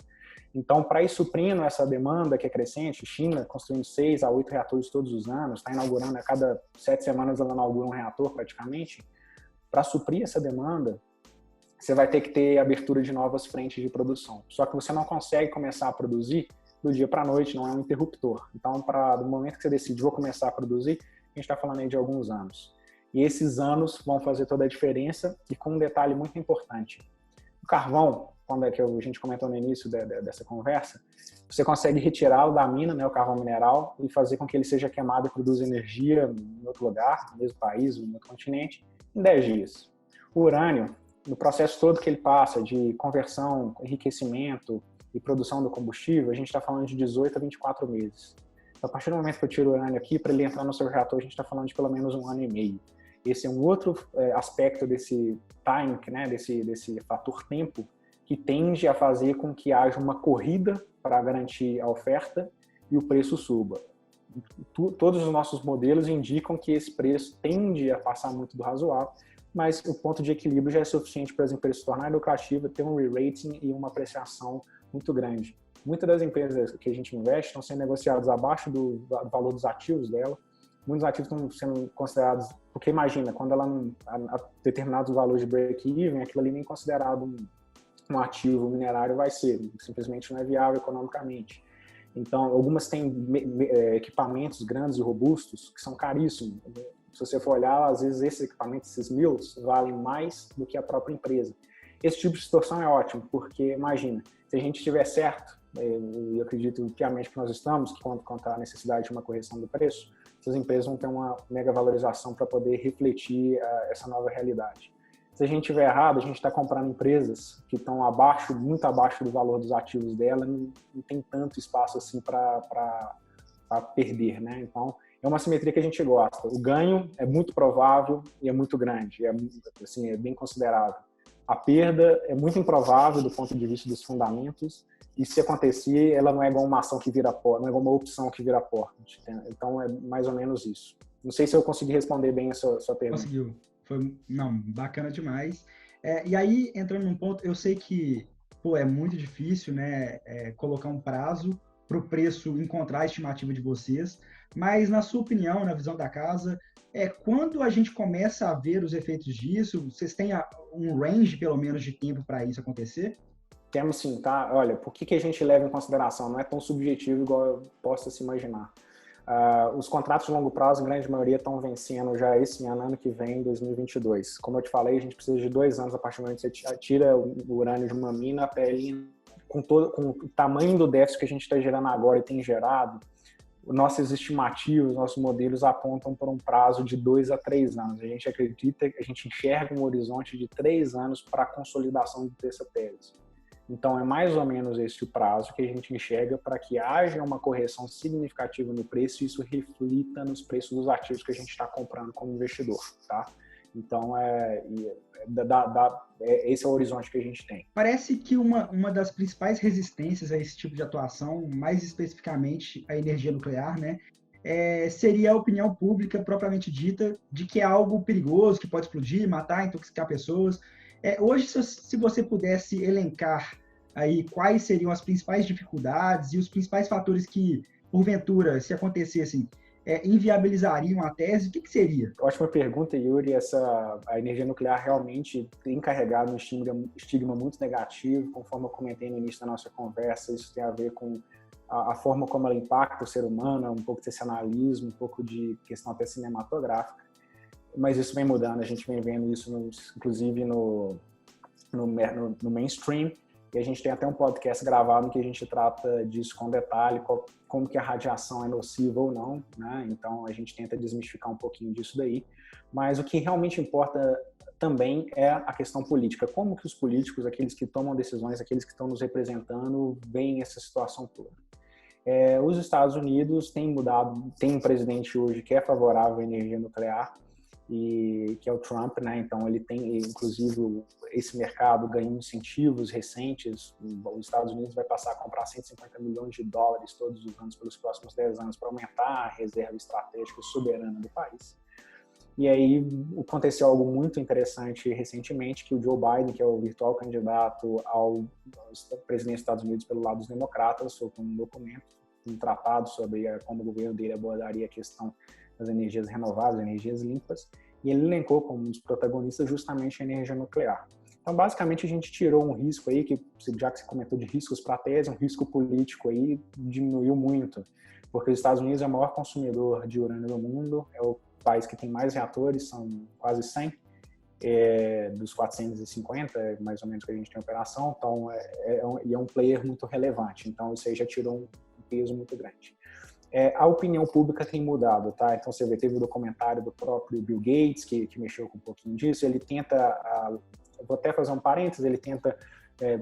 Então, para ir suprindo essa demanda que é crescente, China construindo 6 a 8 reatores todos os anos, está inaugurando a cada 7 semanas ela inaugura um reator praticamente, para suprir essa demanda, você vai ter que ter abertura de novas frentes de produção. Só que você não consegue começar a produzir do dia para a noite, não é um interruptor. Então, do momento que você decide, vou começar a produzir, a gente está falando aí de alguns anos. E esses anos vão fazer toda a diferença, e com um detalhe muito importante. O carvão, quando é que a gente comentou no início dessa conversa, você consegue retirá-lo da mina, né, o carvão mineral, e fazer com que ele seja queimado e produza energia em outro lugar, no mesmo país, no outro continente, em 10 dias. O urânio, no processo todo que ele passa de conversão, enriquecimento e produção do combustível, a gente está falando de 18 a 24 meses. Então, a partir do momento que eu tiro o urânio aqui, para ele entrar no seu reator, a gente está falando de pelo menos 1 ano e meio. Esse é um outro aspecto desse time, né, desse fator tempo, que tende a fazer com que haja uma corrida para garantir a oferta e o preço suba. Todos os nossos modelos indicam que esse preço tende a passar muito do razoável, mas o ponto de equilíbrio já é suficiente para as empresas se tornarem lucrativas, ter um re-rating e uma apreciação muito grande. Muitas das empresas que a gente investe estão sendo negociadas abaixo do valor dos ativos dela. Muitos ativos estão sendo considerados, porque imagina, quando ela a determinados valores de break-even, aquilo ali nem considerado um ativo minerário vai ser, simplesmente não é viável economicamente. Então, algumas têm equipamentos grandes e robustos que são caríssimos. Se você for olhar, às vezes esses equipamentos, esses mills, valem mais do que a própria empresa. Esse tipo de situação é ótimo, porque imagina, se a gente estiver certo, eu acredito piamente que nós estamos, que quando contar a necessidade de uma correção do preço, essas empresas vão ter uma mega valorização para poder refletir essa nova realidade. Se a gente estiver errado, a gente está comprando empresas que estão abaixo, muito abaixo do valor dos ativos dela, não tem tanto espaço assim para perder, né? Então, é uma simetria que a gente gosta. O ganho é muito provável e é muito grande, é bem considerável. A perda é muito improvável do ponto de vista dos fundamentos, e se acontecer, ela não é igual uma ação que vira pó, não é igual uma opção que vira pó. Então, é mais ou menos isso. Não sei se eu consegui responder bem a sua pergunta. Conseguiu. Não, bacana demais. E aí, entrando num ponto, eu sei que é muito difícil, né, colocar um prazo para o preço encontrar a estimativa de vocês, mas, na sua opinião, na visão da casa, quando a gente começa a ver os efeitos disso, vocês têm um range, pelo menos, de tempo para isso acontecer? Temos sim, tá? Olha, por que a gente leva em consideração? Não é tão subjetivo igual possa se imaginar. Os contratos de longo prazo, a grande maioria, estão vencendo já esse ano que vem, 2022. Como eu te falei, a gente precisa de 2 anos a partir do momento que você tira o urânio de uma mina até ele, com o tamanho do déficit que a gente está gerando agora e tem gerado, nossas estimativas, nossos modelos apontam para um prazo de 2 a 3 anos. A gente acredita, a gente enxerga um horizonte de 3 anos para a consolidação dessa tese. Então, é mais ou menos esse o prazo que a gente enxerga para que haja uma correção significativa no preço e isso reflita nos preços dos ativos que a gente está comprando como investidor, tá? Então, esse é o horizonte que a gente tem. Parece que uma das principais resistências a esse tipo de atuação, mais especificamente a energia nuclear, né, seria a opinião pública propriamente dita de que é algo perigoso, que pode explodir, matar, intoxicar pessoas. Hoje, se você pudesse elencar aí quais seriam as principais dificuldades e os principais fatores que, porventura, se acontecessem, inviabilizariam a tese, o que seria? Ótima pergunta, Yuri. A energia nuclear realmente tem carregado um estigma muito negativo, conforme eu comentei no início da nossa conversa. Isso tem a ver com a forma como ela impacta o ser humano, um pouco de sensacionalismo, um pouco de questão até cinematográfica. Mas isso vem mudando, a gente vem vendo isso, inclusive no mainstream, E a gente tem até um podcast gravado em que a gente trata disso com detalhe, como que a radiação é nociva ou não, né? Então a gente tenta desmistificar um pouquinho disso daí. Mas o que realmente importa também é a questão política. Como que os políticos, aqueles que tomam decisões, aqueles que estão nos representando, veem essa situação toda? Os Estados Unidos têm mudado, tem um presidente hoje que é favorável à energia nuclear, e que é o Trump, né? Então ele tem, inclusive, esse mercado ganhou incentivos recentes. Os Estados Unidos vai passar a comprar 150 milhões de dólares todos os anos pelos próximos 10 anos para aumentar a reserva estratégica soberana do país. E aí aconteceu algo muito interessante recentemente, que o Joe Biden, que é o virtual candidato ao presidente dos Estados Unidos pelo lado dos democratas, soltou um documento, um tratado sobre como o governo dele abordaria a questão das energias renováveis, energias limpas, e ele elencou como um dos protagonistas justamente a energia nuclear. Então, basicamente, a gente tirou um risco aí, que já que você comentou de riscos para a tese, um risco político aí diminuiu muito, porque os Estados Unidos é o maior consumidor de urânio do mundo, é o país que tem mais reatores, são quase 100, dos 450, mais ou menos, que a gente tem em operação, então é um player muito relevante, então isso aí já tirou um peso muito grande. A opinião pública tem mudado, tá? Então você vê, teve o documentário do próprio Bill Gates, que mexeu com um pouquinho disso, ele tenta, vou até fazer um parênteses, ele tenta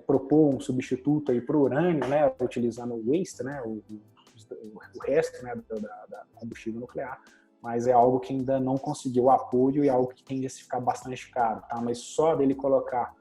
propor um substituto aí para o urânio, né, utilizando o waste, né, o resto, né, da combustível nuclear, mas é algo que ainda não conseguiu apoio e é algo que tende a se ficar bastante caro, tá? Mas só dele colocar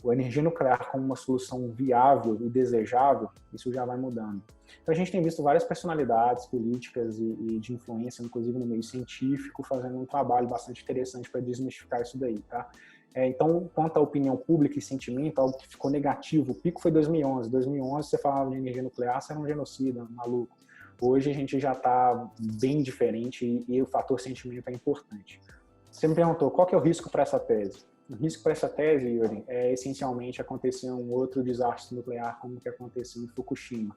a energia nuclear como uma solução viável e desejável, isso já vai mudando. Então a gente tem visto várias personalidades políticas e de influência, inclusive no meio científico, fazendo um trabalho bastante interessante para desmistificar isso daí, tá? Então, quanto à opinião pública e sentimento, algo que ficou negativo, o pico foi 2011. 2011, você falava de energia nuclear, você era um genocida, um maluco. Hoje a gente já está bem diferente e o fator sentimento é importante. Você me perguntou, qual que é o risco para essa tese? O risco para essa tese, Yuri, é essencialmente acontecer um outro desastre nuclear como que aconteceu em Fukushima.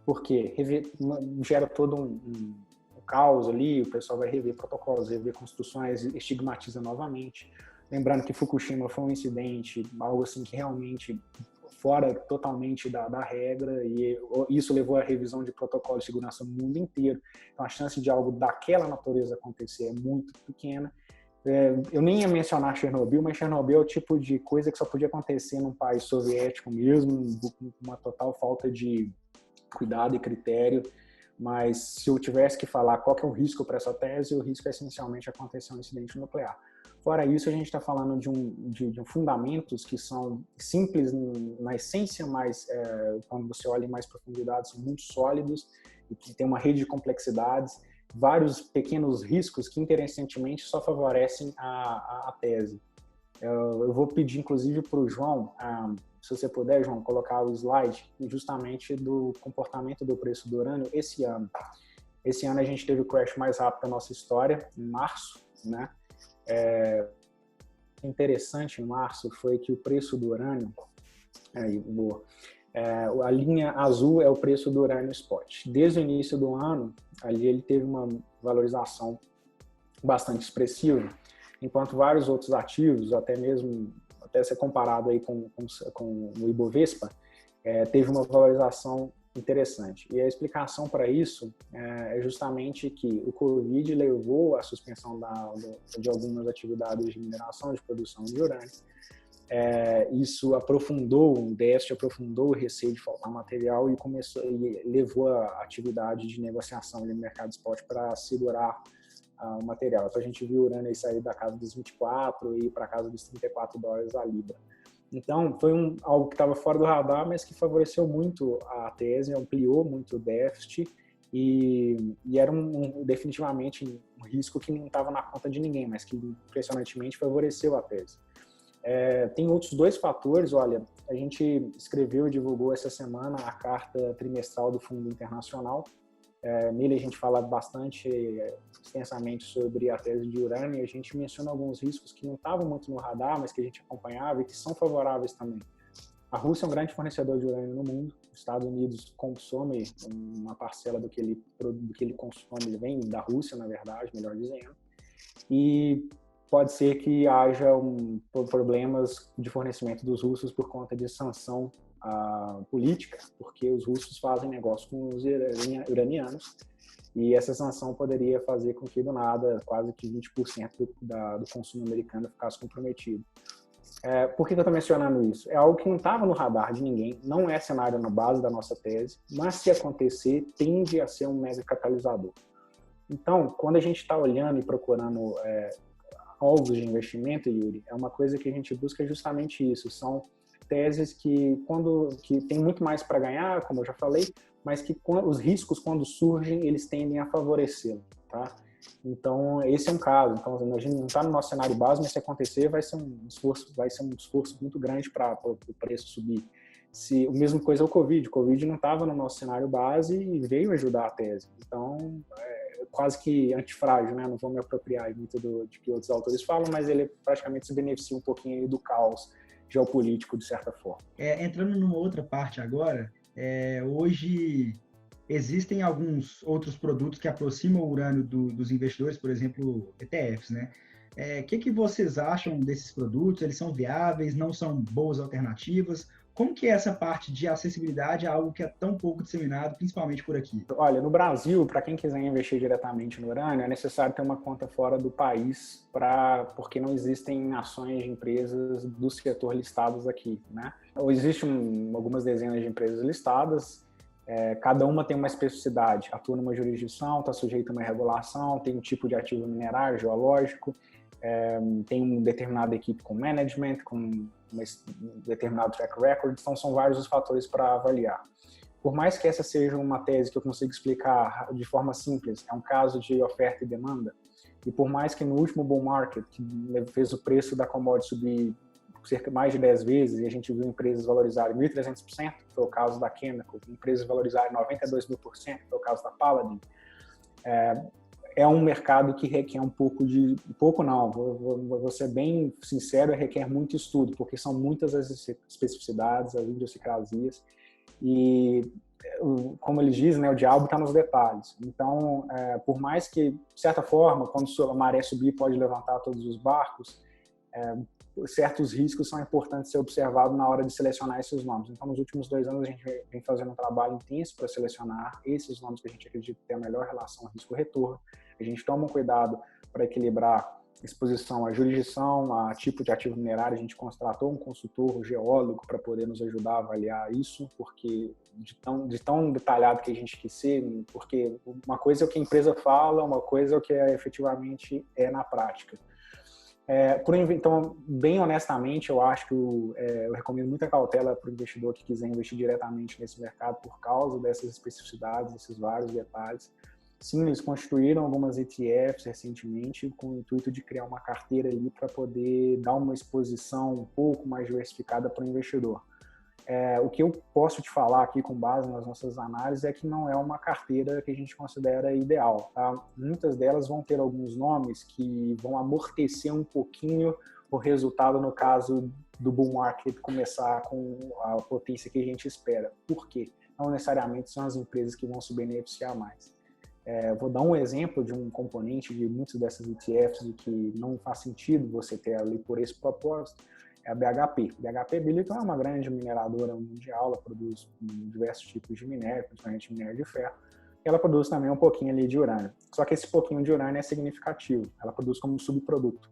Por quê? Gera todo um caos ali, o pessoal vai rever protocolos, rever construções, estigmatiza novamente. Lembrando que Fukushima foi um incidente, algo assim que realmente fora totalmente da regra, e isso levou à revisão de protocolos de segurança no mundo inteiro. Então a chance de algo daquela natureza acontecer é muito pequena. Eu nem ia mencionar Chernobyl, mas Chernobyl é o tipo de coisa que só podia acontecer num país soviético mesmo, com uma total falta de cuidado e critério. Mas se eu tivesse que falar qual que é o risco para essa tese, o risco é essencialmente acontecer um incidente nuclear. Fora isso, a gente está falando de fundamentos que são simples na essência, mas quando você olha em mais profundidade, são muito sólidos e que tem uma rede de complexidades, vários pequenos riscos que, interessantemente, só favorecem a tese. Eu vou pedir, inclusive, para o João, se você puder, João, colocar o slide justamente do comportamento do preço do urânio esse ano. Esse ano a gente teve o crash mais rápido da nossa história, em março, né? Interessante em março foi que o preço do urânio, a linha azul é o preço do urânio spot. Desde o início do ano, ali ele teve uma valorização bastante expressiva, enquanto vários outros ativos, até ser comparado aí com o Ibovespa, teve uma valorização interessante. E a explicação para isso é justamente que o Covid levou à suspensão de algumas atividades de mineração, de produção de urânio. Isso aprofundou o déficit, aprofundou o receio de faltar material e levou a atividade de negociação no mercado spot para segurar o material. Então a gente viu o urânio aí sair da casa dos 24 e ir para a casa dos $34 a libra. Então, foi algo que estava fora do radar, mas que favoreceu muito a tese, ampliou muito o déficit e era definitivamente um risco que não estava na conta de ninguém, mas que impressionantemente favoreceu a tese. Tem outros dois fatores, olha, a gente escreveu e divulgou essa semana a carta trimestral do Fundo Internacional. Nele a gente fala bastante extensamente sobre a tese de urânio e a gente menciona alguns riscos que não estavam muito no radar, mas que a gente acompanhava e que são favoráveis também. A Rússia é um grande fornecedor de urânio no mundo, os Estados Unidos consome uma parcela do que ele consome, vem da Rússia, na verdade, melhor dizendo, e pode ser que haja problemas de fornecimento dos russos por conta de sanção política, porque os russos fazem negócio com os iranianos, e essa sanção poderia fazer com que, do nada, quase que 20% do consumo americano ficasse comprometido. Por que eu estou mencionando isso? É algo que não estava no radar de ninguém, não é cenário na base da nossa tese, mas se acontecer, tende a ser um mega catalisador. Então, quando a gente está olhando e procurando alvos de investimento, Yuri, é uma coisa que a gente busca justamente isso. São teses que tem muito mais para ganhar, como eu já falei, mas que os riscos, quando surgem, eles tendem a favorecê-lo, tá? Então, esse é um caso. Então, a gente não está no nosso cenário base, mas se acontecer, vai ser um esforço muito grande para o preço subir. A mesma coisa é o Covid. O Covid não estava no nosso cenário base e veio ajudar a tese. Então, quase que antifrágil, né? Não vou me apropriar muito de que outros autores falam, mas ele praticamente se beneficia um pouquinho do caos geopolítico, de certa forma. Entrando numa outra parte agora, hoje existem alguns outros produtos que aproximam o urânio dos investidores, por exemplo, ETFs, né? Que vocês acham desses produtos? Eles são viáveis? Não são boas alternativas? Como que é essa parte de acessibilidade a algo que é tão pouco disseminado, principalmente por aqui? Olha, no Brasil, para quem quiser investir diretamente no urânio, é necessário ter uma conta fora do país, porque não existem ações de empresas do setor listadas aqui, né? Ou existem algumas dezenas de empresas listadas, cada uma tem uma especificidade, atua numa jurisdição, está sujeita a uma regulação, tem um tipo de ativo minerário, geológico, tem uma determinada equipe com management, com um determinado track record, então são vários os fatores para avaliar. Por mais que essa seja uma tese que eu consigo explicar de forma simples, é um caso de oferta e demanda, e por mais que no último bull market, que fez o preço da commodity subir cerca de mais de 10 vezes, e a gente viu empresas valorizarem 1.300%, foi o caso da Chemical, empresas valorizarem 92.000%, foi o caso da Paladin, é um mercado que requer vou ser bem sincero, requer muito estudo, porque são muitas as especificidades, as idiosincrasias, e como eles dizem, né, o diabo está nos detalhes. Então, por mais que, de certa forma, quando a maré subir pode levantar todos os barcos, certos riscos são importantes ser observados na hora de selecionar esses nomes. Então, nos últimos 2 anos, a gente vem fazendo um trabalho intenso para selecionar esses nomes que a gente acredita ter a melhor relação risco-retorno. A gente toma um cuidado para equilibrar exposição à jurisdição, a tipo de ativo minerário. A gente contratou um consultor geólogo para poder nos ajudar a avaliar isso, porque de tão detalhado que a gente quis ser, porque uma coisa é o que a empresa fala, uma coisa é o que efetivamente é na prática. Então, bem honestamente, eu acho que eu recomendo muita cautela para o investidor que quiser investir diretamente nesse mercado por causa dessas especificidades, desses vários detalhes. Sim, eles construíram algumas ETFs recentemente com o intuito de criar uma carteira ali para poder dar uma exposição um pouco mais diversificada para o investidor. O que eu posso te falar aqui com base nas nossas análises é que não é uma carteira que a gente considera ideal, tá? Muitas delas vão ter alguns nomes que vão amortecer um pouquinho o resultado no caso do bull market começar com a potência que a gente espera. Por quê? Não necessariamente são as empresas que vão se beneficiar mais. Vou dar um exemplo de um componente de muitas dessas ETFs de que não faz sentido você ter ali por esse propósito, é a BHP. BHP Billiton é uma grande mineradora mundial, ela produz diversos tipos de minério, principalmente minério de ferro, e ela produz também um pouquinho ali de urânio. Só que esse pouquinho de urânio é significativo, ela produz como subproduto.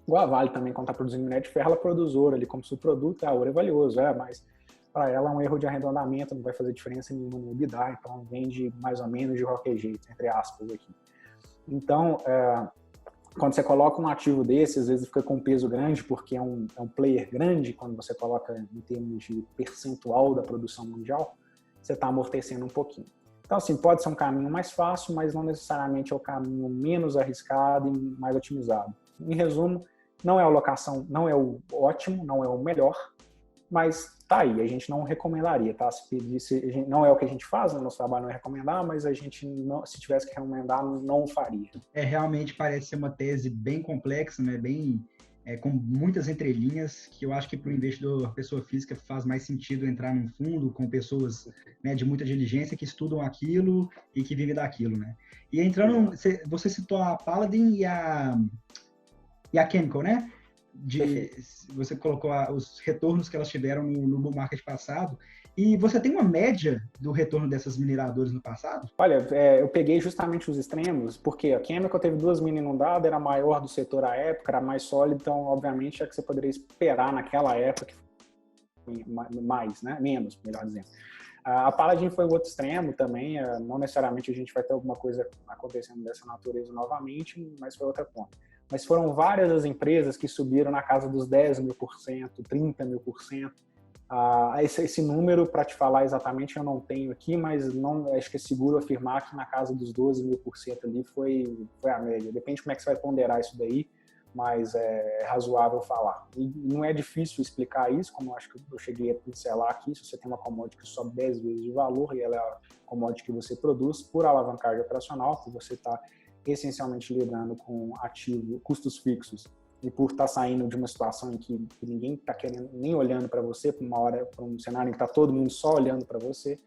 Igual a Vale também, quando está produzindo minério de ferro, ela produz ouro ali como subproduto, ouro é valioso, mas para ela é um erro de arredondamento, não vai fazer diferença nenhuma no EBITDA, então vende mais ou menos de qualquer jeito, entre aspas aqui. Então, quando você coloca um ativo desse, às vezes fica com um peso grande, porque é um player grande, quando você coloca em termos de percentual da produção mundial, você está amortecendo um pouquinho. Então, assim, pode ser um caminho mais fácil, mas não necessariamente é o caminho menos arriscado e mais otimizado. Em resumo, não é a alocação, não é o ótimo, não é o melhor, mas tá aí, a gente não recomendaria, tá? Não é o que a gente faz, no nosso trabalho não é recomendar, mas a gente, não, se tivesse que recomendar, não faria. Realmente parece ser uma tese bem complexa, né? Com muitas entrelinhas, que eu acho que para o investidor, pessoa física, faz mais sentido entrar num fundo com pessoas, né, de muita diligência que estudam aquilo e que vivem daquilo, né? E entrando, você citou a Paladin e a Chemical, né? você colocou os retornos que elas tiveram no bull market passado, e você tem uma média do retorno dessas mineradoras no passado? Olha, eu peguei justamente os extremos, porque a Chemical teve 2 mini inundadas, era a maior do setor à época, era mais sólida, então, obviamente, é que você poderia esperar naquela época mais, né? Menos, melhor dizendo. A Paladin foi o outro extremo também, não necessariamente a gente vai ter alguma coisa acontecendo dessa natureza novamente, mas foi outra ponta. Mas foram várias as empresas que subiram na casa dos 10.000%, 30.000%. Esse número, para te falar exatamente, eu não tenho aqui, mas não, acho que é seguro afirmar que na casa dos 12.000% ali foi a média. Depende de como é que você vai ponderar isso daí, mas é razoável falar. E não é difícil explicar isso, como eu acho que eu cheguei a pincelar aqui. Se você tem uma commodity que sobe 10 vezes de valor e ela é a commodity que você produz por alavancagem operacional, que você está essencialmente lidando com ativo, custos fixos, e por estar saindo de uma situação em que ninguém está querendo nem olhando para você, para um cenário em que está todo mundo só olhando para você,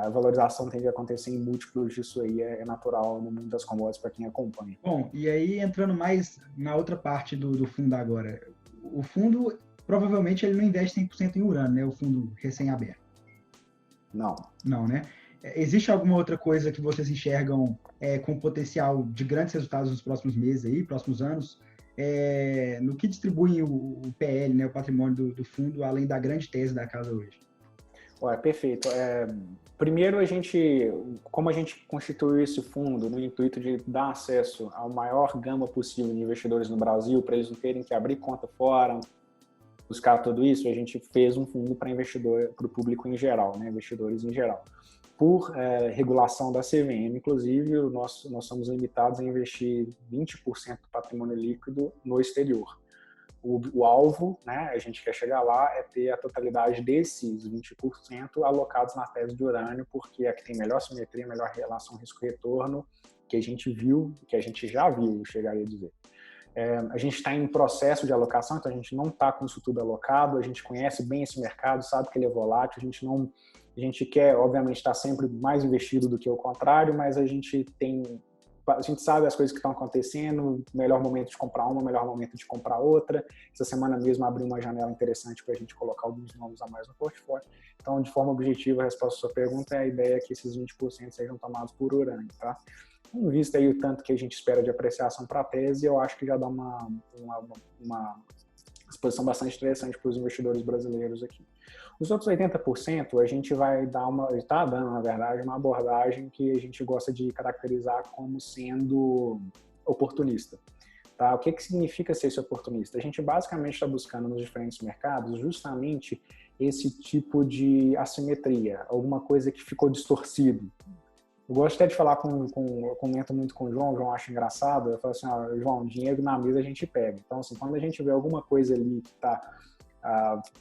a valorização tende a acontecer em múltiplos disso aí, é natural no mundo das commodities para quem acompanha. Bom, e aí entrando mais na outra parte do fundo agora, o fundo provavelmente ele não investe 100% em urânio, né? O fundo recém-aberto. Não. Não, né? Existe alguma outra coisa que vocês enxergam com potencial de grandes resultados nos próximos meses aí, próximos anos? No que distribui o PL, né, o patrimônio do fundo, além da grande tese da casa hoje? Perfeito. Primeiro, como a gente constituiu esse fundo no intuito de dar acesso ao maior gama possível de investidores no Brasil, para eles não terem que abrir conta fora, buscar tudo isso, a gente fez um fundo para investidor, para o público em geral, né, investidores em geral. Por regulação da CVM, inclusive, nós somos limitados a investir 20% do patrimônio líquido no exterior. O alvo, né, a gente quer chegar lá, é ter a totalidade desses 20% alocados na tese de urânio, porque é a que tem melhor simetria, melhor relação risco-retorno, que a gente viu, que a gente já viu, eu chegaria a dizer. A gente está em processo de alocação, então a gente não está com isso tudo alocado, a gente conhece bem esse mercado, sabe que ele é volátil, a gente quer, obviamente, estar sempre mais investido do que o contrário, mas a gente sabe as coisas que estão acontecendo, melhor momento de comprar uma, melhor momento de comprar outra. Essa semana mesmo abriu uma janela interessante para a gente colocar alguns nomes a mais no portfólio. Então, de forma objetiva, a resposta à sua pergunta é a ideia que esses 20% sejam tomados por urânio, tá? Visto aí o tanto que a gente espera de apreciação para a tese, eu acho que já dá uma exposição bastante interessante para os investidores brasileiros aqui. Os outros 80%, a gente vai dar está dando, na verdade, uma abordagem que a gente gosta de caracterizar como sendo oportunista. Tá? O que significa ser esse oportunista? A gente basicamente está buscando nos diferentes mercados justamente esse tipo de assimetria, alguma coisa que ficou distorcido. Eu gosto até de falar eu comento muito com o João acha engraçado, eu falo assim, João, dinheiro na mesa a gente pega. Então, assim, quando a gente vê alguma coisa ali que está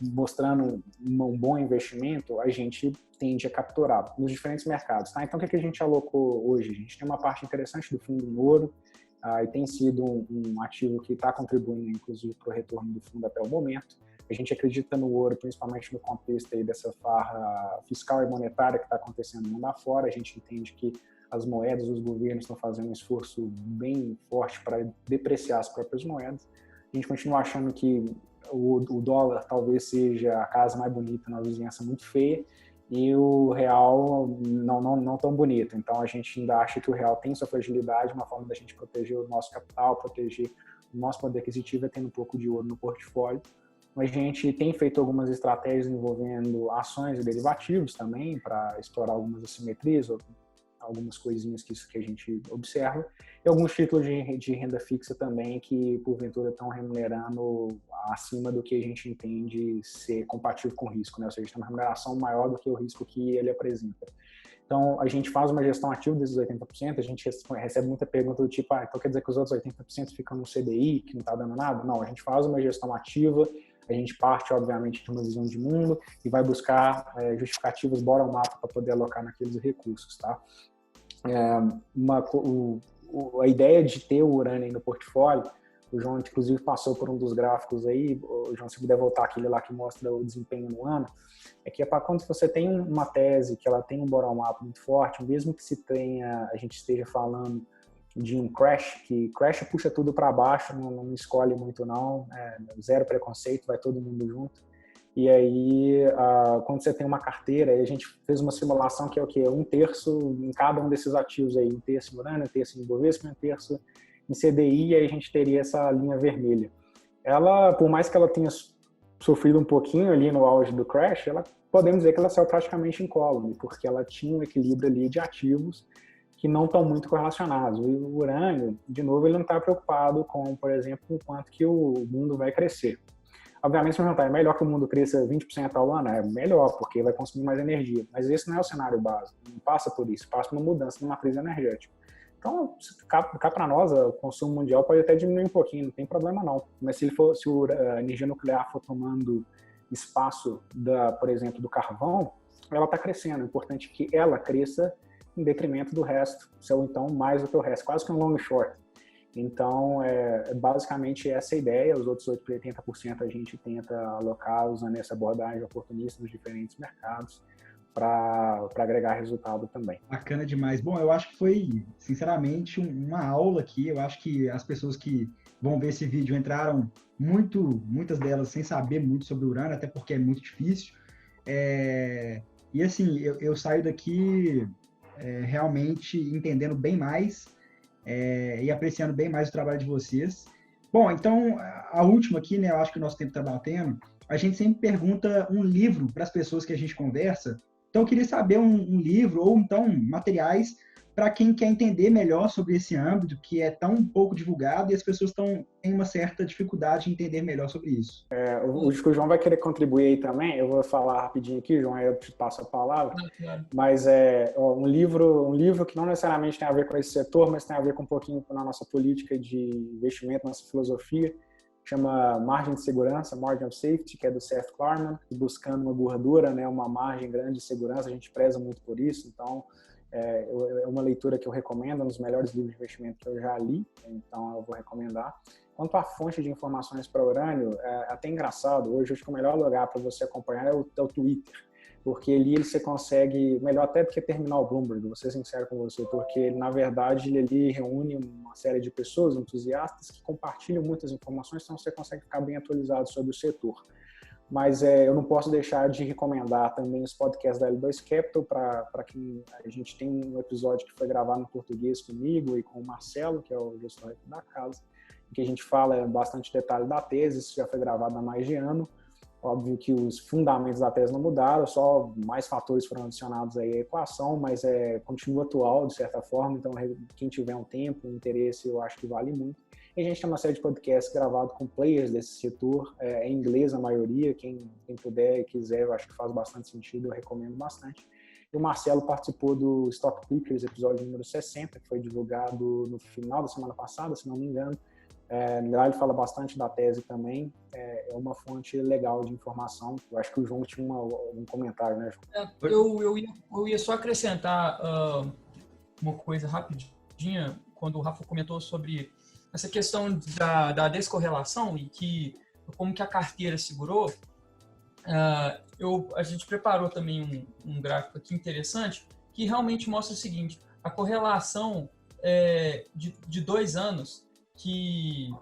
mostrando um bom investimento, a gente tende a capturar nos diferentes mercados. Tá? Então, o que a gente alocou hoje? A gente tem uma parte interessante do fundo em ouro, e tem sido um ativo que está contribuindo, inclusive, para o retorno do fundo até o momento. A gente acredita no ouro, principalmente no contexto aí dessa farra fiscal e monetária que está acontecendo no mundo afora. A gente entende que as moedas, os governos estão fazendo um esforço bem forte para depreciar as próprias moedas. A gente continua achando que o dólar talvez seja a casa mais bonita na vizinhança muito feia e o real não tão bonito. Então, a gente ainda acha que o real tem sua fragilidade, uma forma da gente proteger o nosso capital, proteger o nosso poder aquisitivo é tendo um pouco de ouro no portfólio. A gente tem feito algumas estratégias envolvendo ações e derivativos também para explorar algumas assimetrias, algumas coisinhas que a gente observa, e alguns títulos de renda fixa também que, porventura, estão remunerando acima do que a gente entende ser compatível com o risco, né? Ou seja, tem uma remuneração maior do que o risco que ele apresenta. Então, a gente faz uma gestão ativa desses 80%, a gente recebe muita pergunta do tipo, então quer dizer que os outros 80% ficam no CDI, que não está dando nada? Não, a gente faz uma gestão ativa, a gente parte, obviamente, de uma visão de mundo e vai buscar justificativas bottom-up para poder alocar naqueles recursos, tá? A ideia de ter o urânio aí no portfólio, o João, inclusive, passou por um dos gráficos aí, o João, se puder voltar aquele lá que mostra o desempenho no ano, é que para quando você tem uma tese que ela tem um bottom-up muito forte, mesmo que a gente esteja falando de um crash, que crash puxa tudo para baixo, não escolhe muito não, zero preconceito, vai todo mundo junto. E aí, quando você tem uma carteira, aí a gente fez uma simulação que é o quê? 1/3 em cada um desses ativos aí, 1/3 em Urânio, 1/3 em Ibovespa, 1/3 em CDI, e aí a gente teria essa linha vermelha. Ela, por mais que ela tenha sofrido um pouquinho ali no auge do crash, podemos dizer que ela saiu praticamente incólume, porque ela tinha um equilíbrio ali de ativos que não estão muito correlacionados. O urânio, de novo, ele não está preocupado com, por exemplo, o quanto que o mundo vai crescer. Obviamente, se perguntar, é melhor que o mundo cresça 20% ao ano? É melhor, porque vai consumir mais energia. Mas esse não é o cenário básico, não passa por isso, passa por uma mudança na matriz energética. Então, cá para nós, o consumo mundial pode até diminuir um pouquinho, não tem problema não. Mas se a energia nuclear for tomando espaço, por exemplo, do carvão, ela está crescendo. É importante que ela cresça em detrimento do resto, ou então mais do que o resto, quase que um long short. Então, basicamente essa a ideia. Os outros 80% a gente tenta alocar usando essa abordagem oportunista nos diferentes mercados para agregar resultado também. Bacana demais. Bom, eu acho que foi, sinceramente, uma aula aqui. Eu acho que as pessoas que vão ver esse vídeo entraram muitas delas sem saber muito sobre o urânio, até porque é muito difícil. E assim, eu saio daqui realmente entendendo bem mais e apreciando bem mais o trabalho de vocês. Bom, então, a última aqui, né, eu acho que o nosso tempo está batendo, a gente sempre pergunta um livro para as pessoas que a gente conversa. Então, eu queria saber um livro ou, então, materiais para quem quer entender melhor sobre esse âmbito que é tão pouco divulgado e as pessoas têm uma certa dificuldade em entender melhor sobre isso. O João vai querer contribuir aí também. Eu vou falar rapidinho aqui, João, aí eu te passo a palavra. Mas um livro que não necessariamente tem a ver com esse setor, mas tem a ver com um pouquinho com a nossa política de investimento, nossa filosofia, chama Margem de Segurança, Margin of Safety, que é do Seth Klarman, buscando uma gordura, né, uma margem grande de segurança. A gente preza muito por isso, então é uma leitura que eu recomendo, um dos melhores livros de investimento que eu já li, então eu vou recomendar. Quanto à fonte de informações para urânio, é até engraçado, hoje acho que o melhor lugar para você acompanhar é o Twitter, porque ali você consegue, melhor até do que terminar o Bloomberg, vou ser sincero com você, porque na verdade ele reúne uma série de pessoas, entusiastas, que compartilham muitas informações, então você consegue ficar bem atualizado sobre o setor. Mas eu não posso deixar de recomendar também os podcasts da L2 Capital, para quem a gente tem um episódio que foi gravado em português comigo e com o Marcelo, que é o gestor da casa, em que a gente fala bastante detalhe da tese. Isso já foi gravado há mais de ano. Óbvio que os fundamentos da tese não mudaram, só mais fatores foram adicionados aí à equação, mas continua atual de certa forma, então quem tiver um tempo, um interesse, eu acho que vale muito. E a gente tem uma série de podcasts gravados com players desse setor, em inglês a maioria, quem puder e quiser, eu acho que faz bastante sentido, eu recomendo bastante. E o Marcelo participou do Stock Pickers, episódio número 60, que foi divulgado no final da semana passada, se não me engano. Lá ele fala bastante da tese também, é uma fonte legal de informação. Eu acho que o João tinha um comentário, né, João? Eu ia só acrescentar uma coisa rapidinha, quando o Rafa comentou sobre essa questão da descorrelação e como que a carteira segurou. A gente preparou também um gráfico aqui interessante que realmente mostra o seguinte: a correlação de 2 anos que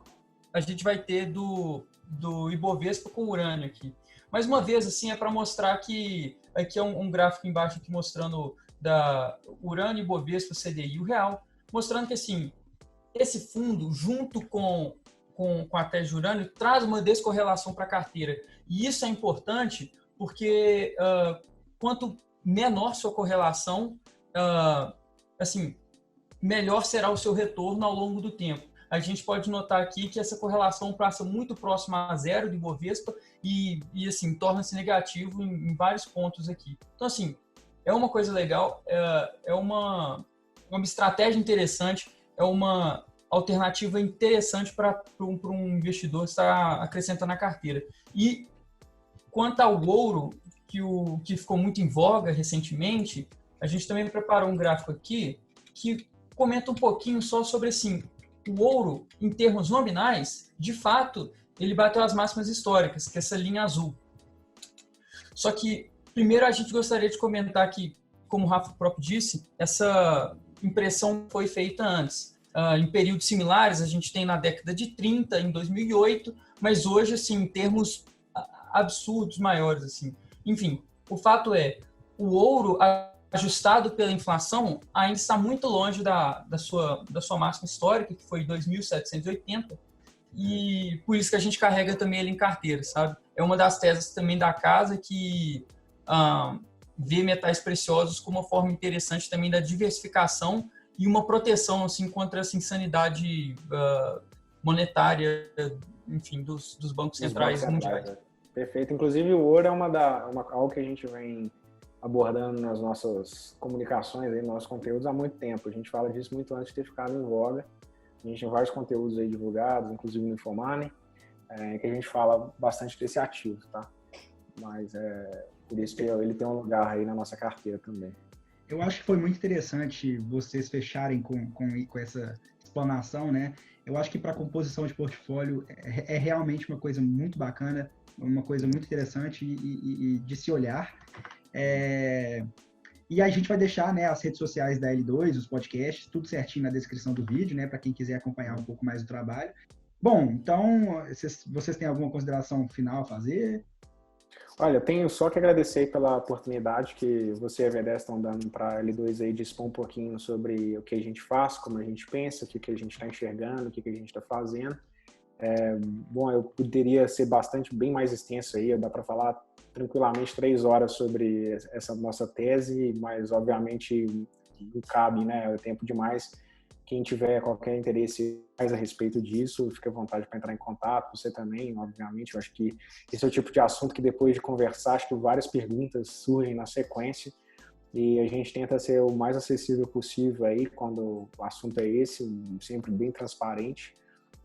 a gente vai ter do Ibovespa com o urânio aqui. Mais uma vez, assim, é para mostrar que aqui é um gráfico embaixo aqui mostrando da urânio, Ibovespa, CDI e o real, mostrando que, assim, esse fundo, junto com a tese de urânio, traz uma descorrelação para a carteira. E isso é importante porque quanto menor sua correlação, assim, melhor será o seu retorno ao longo do tempo. A gente pode notar aqui que essa correlação passa muito próxima a zero do Ibovespa e assim, torna-se negativo em vários pontos aqui. Então, assim, é uma coisa legal, é uma estratégia interessante, é uma alternativa interessante para um investidor estar acrescentando na carteira. E quanto ao ouro, que ficou muito em voga recentemente, a gente também preparou um gráfico aqui que comenta um pouquinho só sobre, assim, o ouro, em termos nominais, de fato, ele bateu as máximas históricas, que é essa linha azul. Só que, primeiro, a gente gostaria de comentar que, como o Rafa próprio disse, essa impressão foi feita antes. em períodos similares, a gente tem na década de 30, em 2008, mas hoje, assim, em termos absurdos maiores, assim. Enfim, o fato é, o ouro ajustado pela inflação ainda está muito longe da sua máxima histórica, que foi 2.780, e por isso que a gente carrega também ele em carteira, sabe? É uma das teses também da casa que vê metais preciosos como uma forma interessante também da diversificação e uma proteção, assim, contra essa insanidade monetária, enfim, dos bancos centrais mundiais. Perfeito. Inclusive, o ouro é algo que a gente vem abordando nas nossas comunicações, aí, nos nossos conteúdos há muito tempo. A gente fala disso muito antes de ter ficado em voga. A gente tem vários conteúdos aí divulgados, inclusive no Infomoney, que a gente fala bastante desse ativo, tá? Mas por isso que ele tem um lugar aí na nossa carteira também. Eu acho que foi muito interessante vocês fecharem com essa explanação, né? Eu acho que para composição de portfólio é realmente uma coisa muito bacana, uma coisa muito interessante e de se olhar. E a gente vai deixar, né, as redes sociais da L2, os podcasts, tudo certinho na descrição do vídeo, né, para quem quiser acompanhar um pouco mais do trabalho. Bom, então, vocês têm alguma consideração final a fazer? Olha, eu tenho só que agradecer pela oportunidade que você e a V10 estão dando para a L2 aí de expor um pouquinho sobre o que a gente faz, como a gente pensa, o que a gente está enxergando, o que a gente está fazendo. Bom, eu poderia ser bem mais extenso aí, dá para falar tranquilamente 3 horas sobre essa nossa tese, mas obviamente não cabe, né, é tempo demais. Quem tiver qualquer interesse mais a respeito disso, fique à vontade para entrar em contato, você também, obviamente. Eu acho que esse é o tipo de assunto que depois de conversar, acho que várias perguntas surgem na sequência e a gente tenta ser o mais acessível possível aí quando o assunto é esse, sempre bem transparente.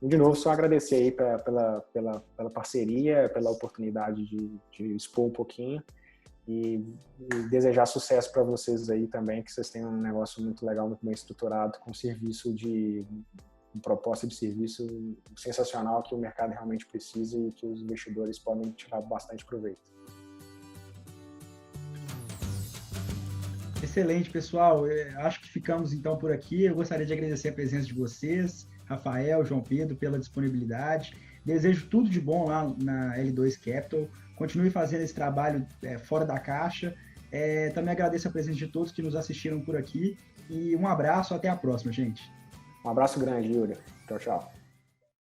E, de novo, só agradecer aí pela parceria, pela oportunidade de expor um pouquinho e desejar sucesso para vocês aí também, que vocês tenham um negócio muito legal, muito bem estruturado, com uma proposta de serviço sensacional que o mercado realmente precisa e que os investidores podem tirar bastante proveito. Excelente, pessoal. Acho que ficamos então por aqui. Eu gostaria de agradecer a presença de vocês, Rafael, João Pedro, pela disponibilidade. Desejo tudo de bom lá na L2 Capital. Continue fazendo esse trabalho fora da caixa. Também agradeço a presença de todos que nos assistiram por aqui. E um abraço, até a próxima, gente. Um abraço grande, Yuri. Tchau, tchau.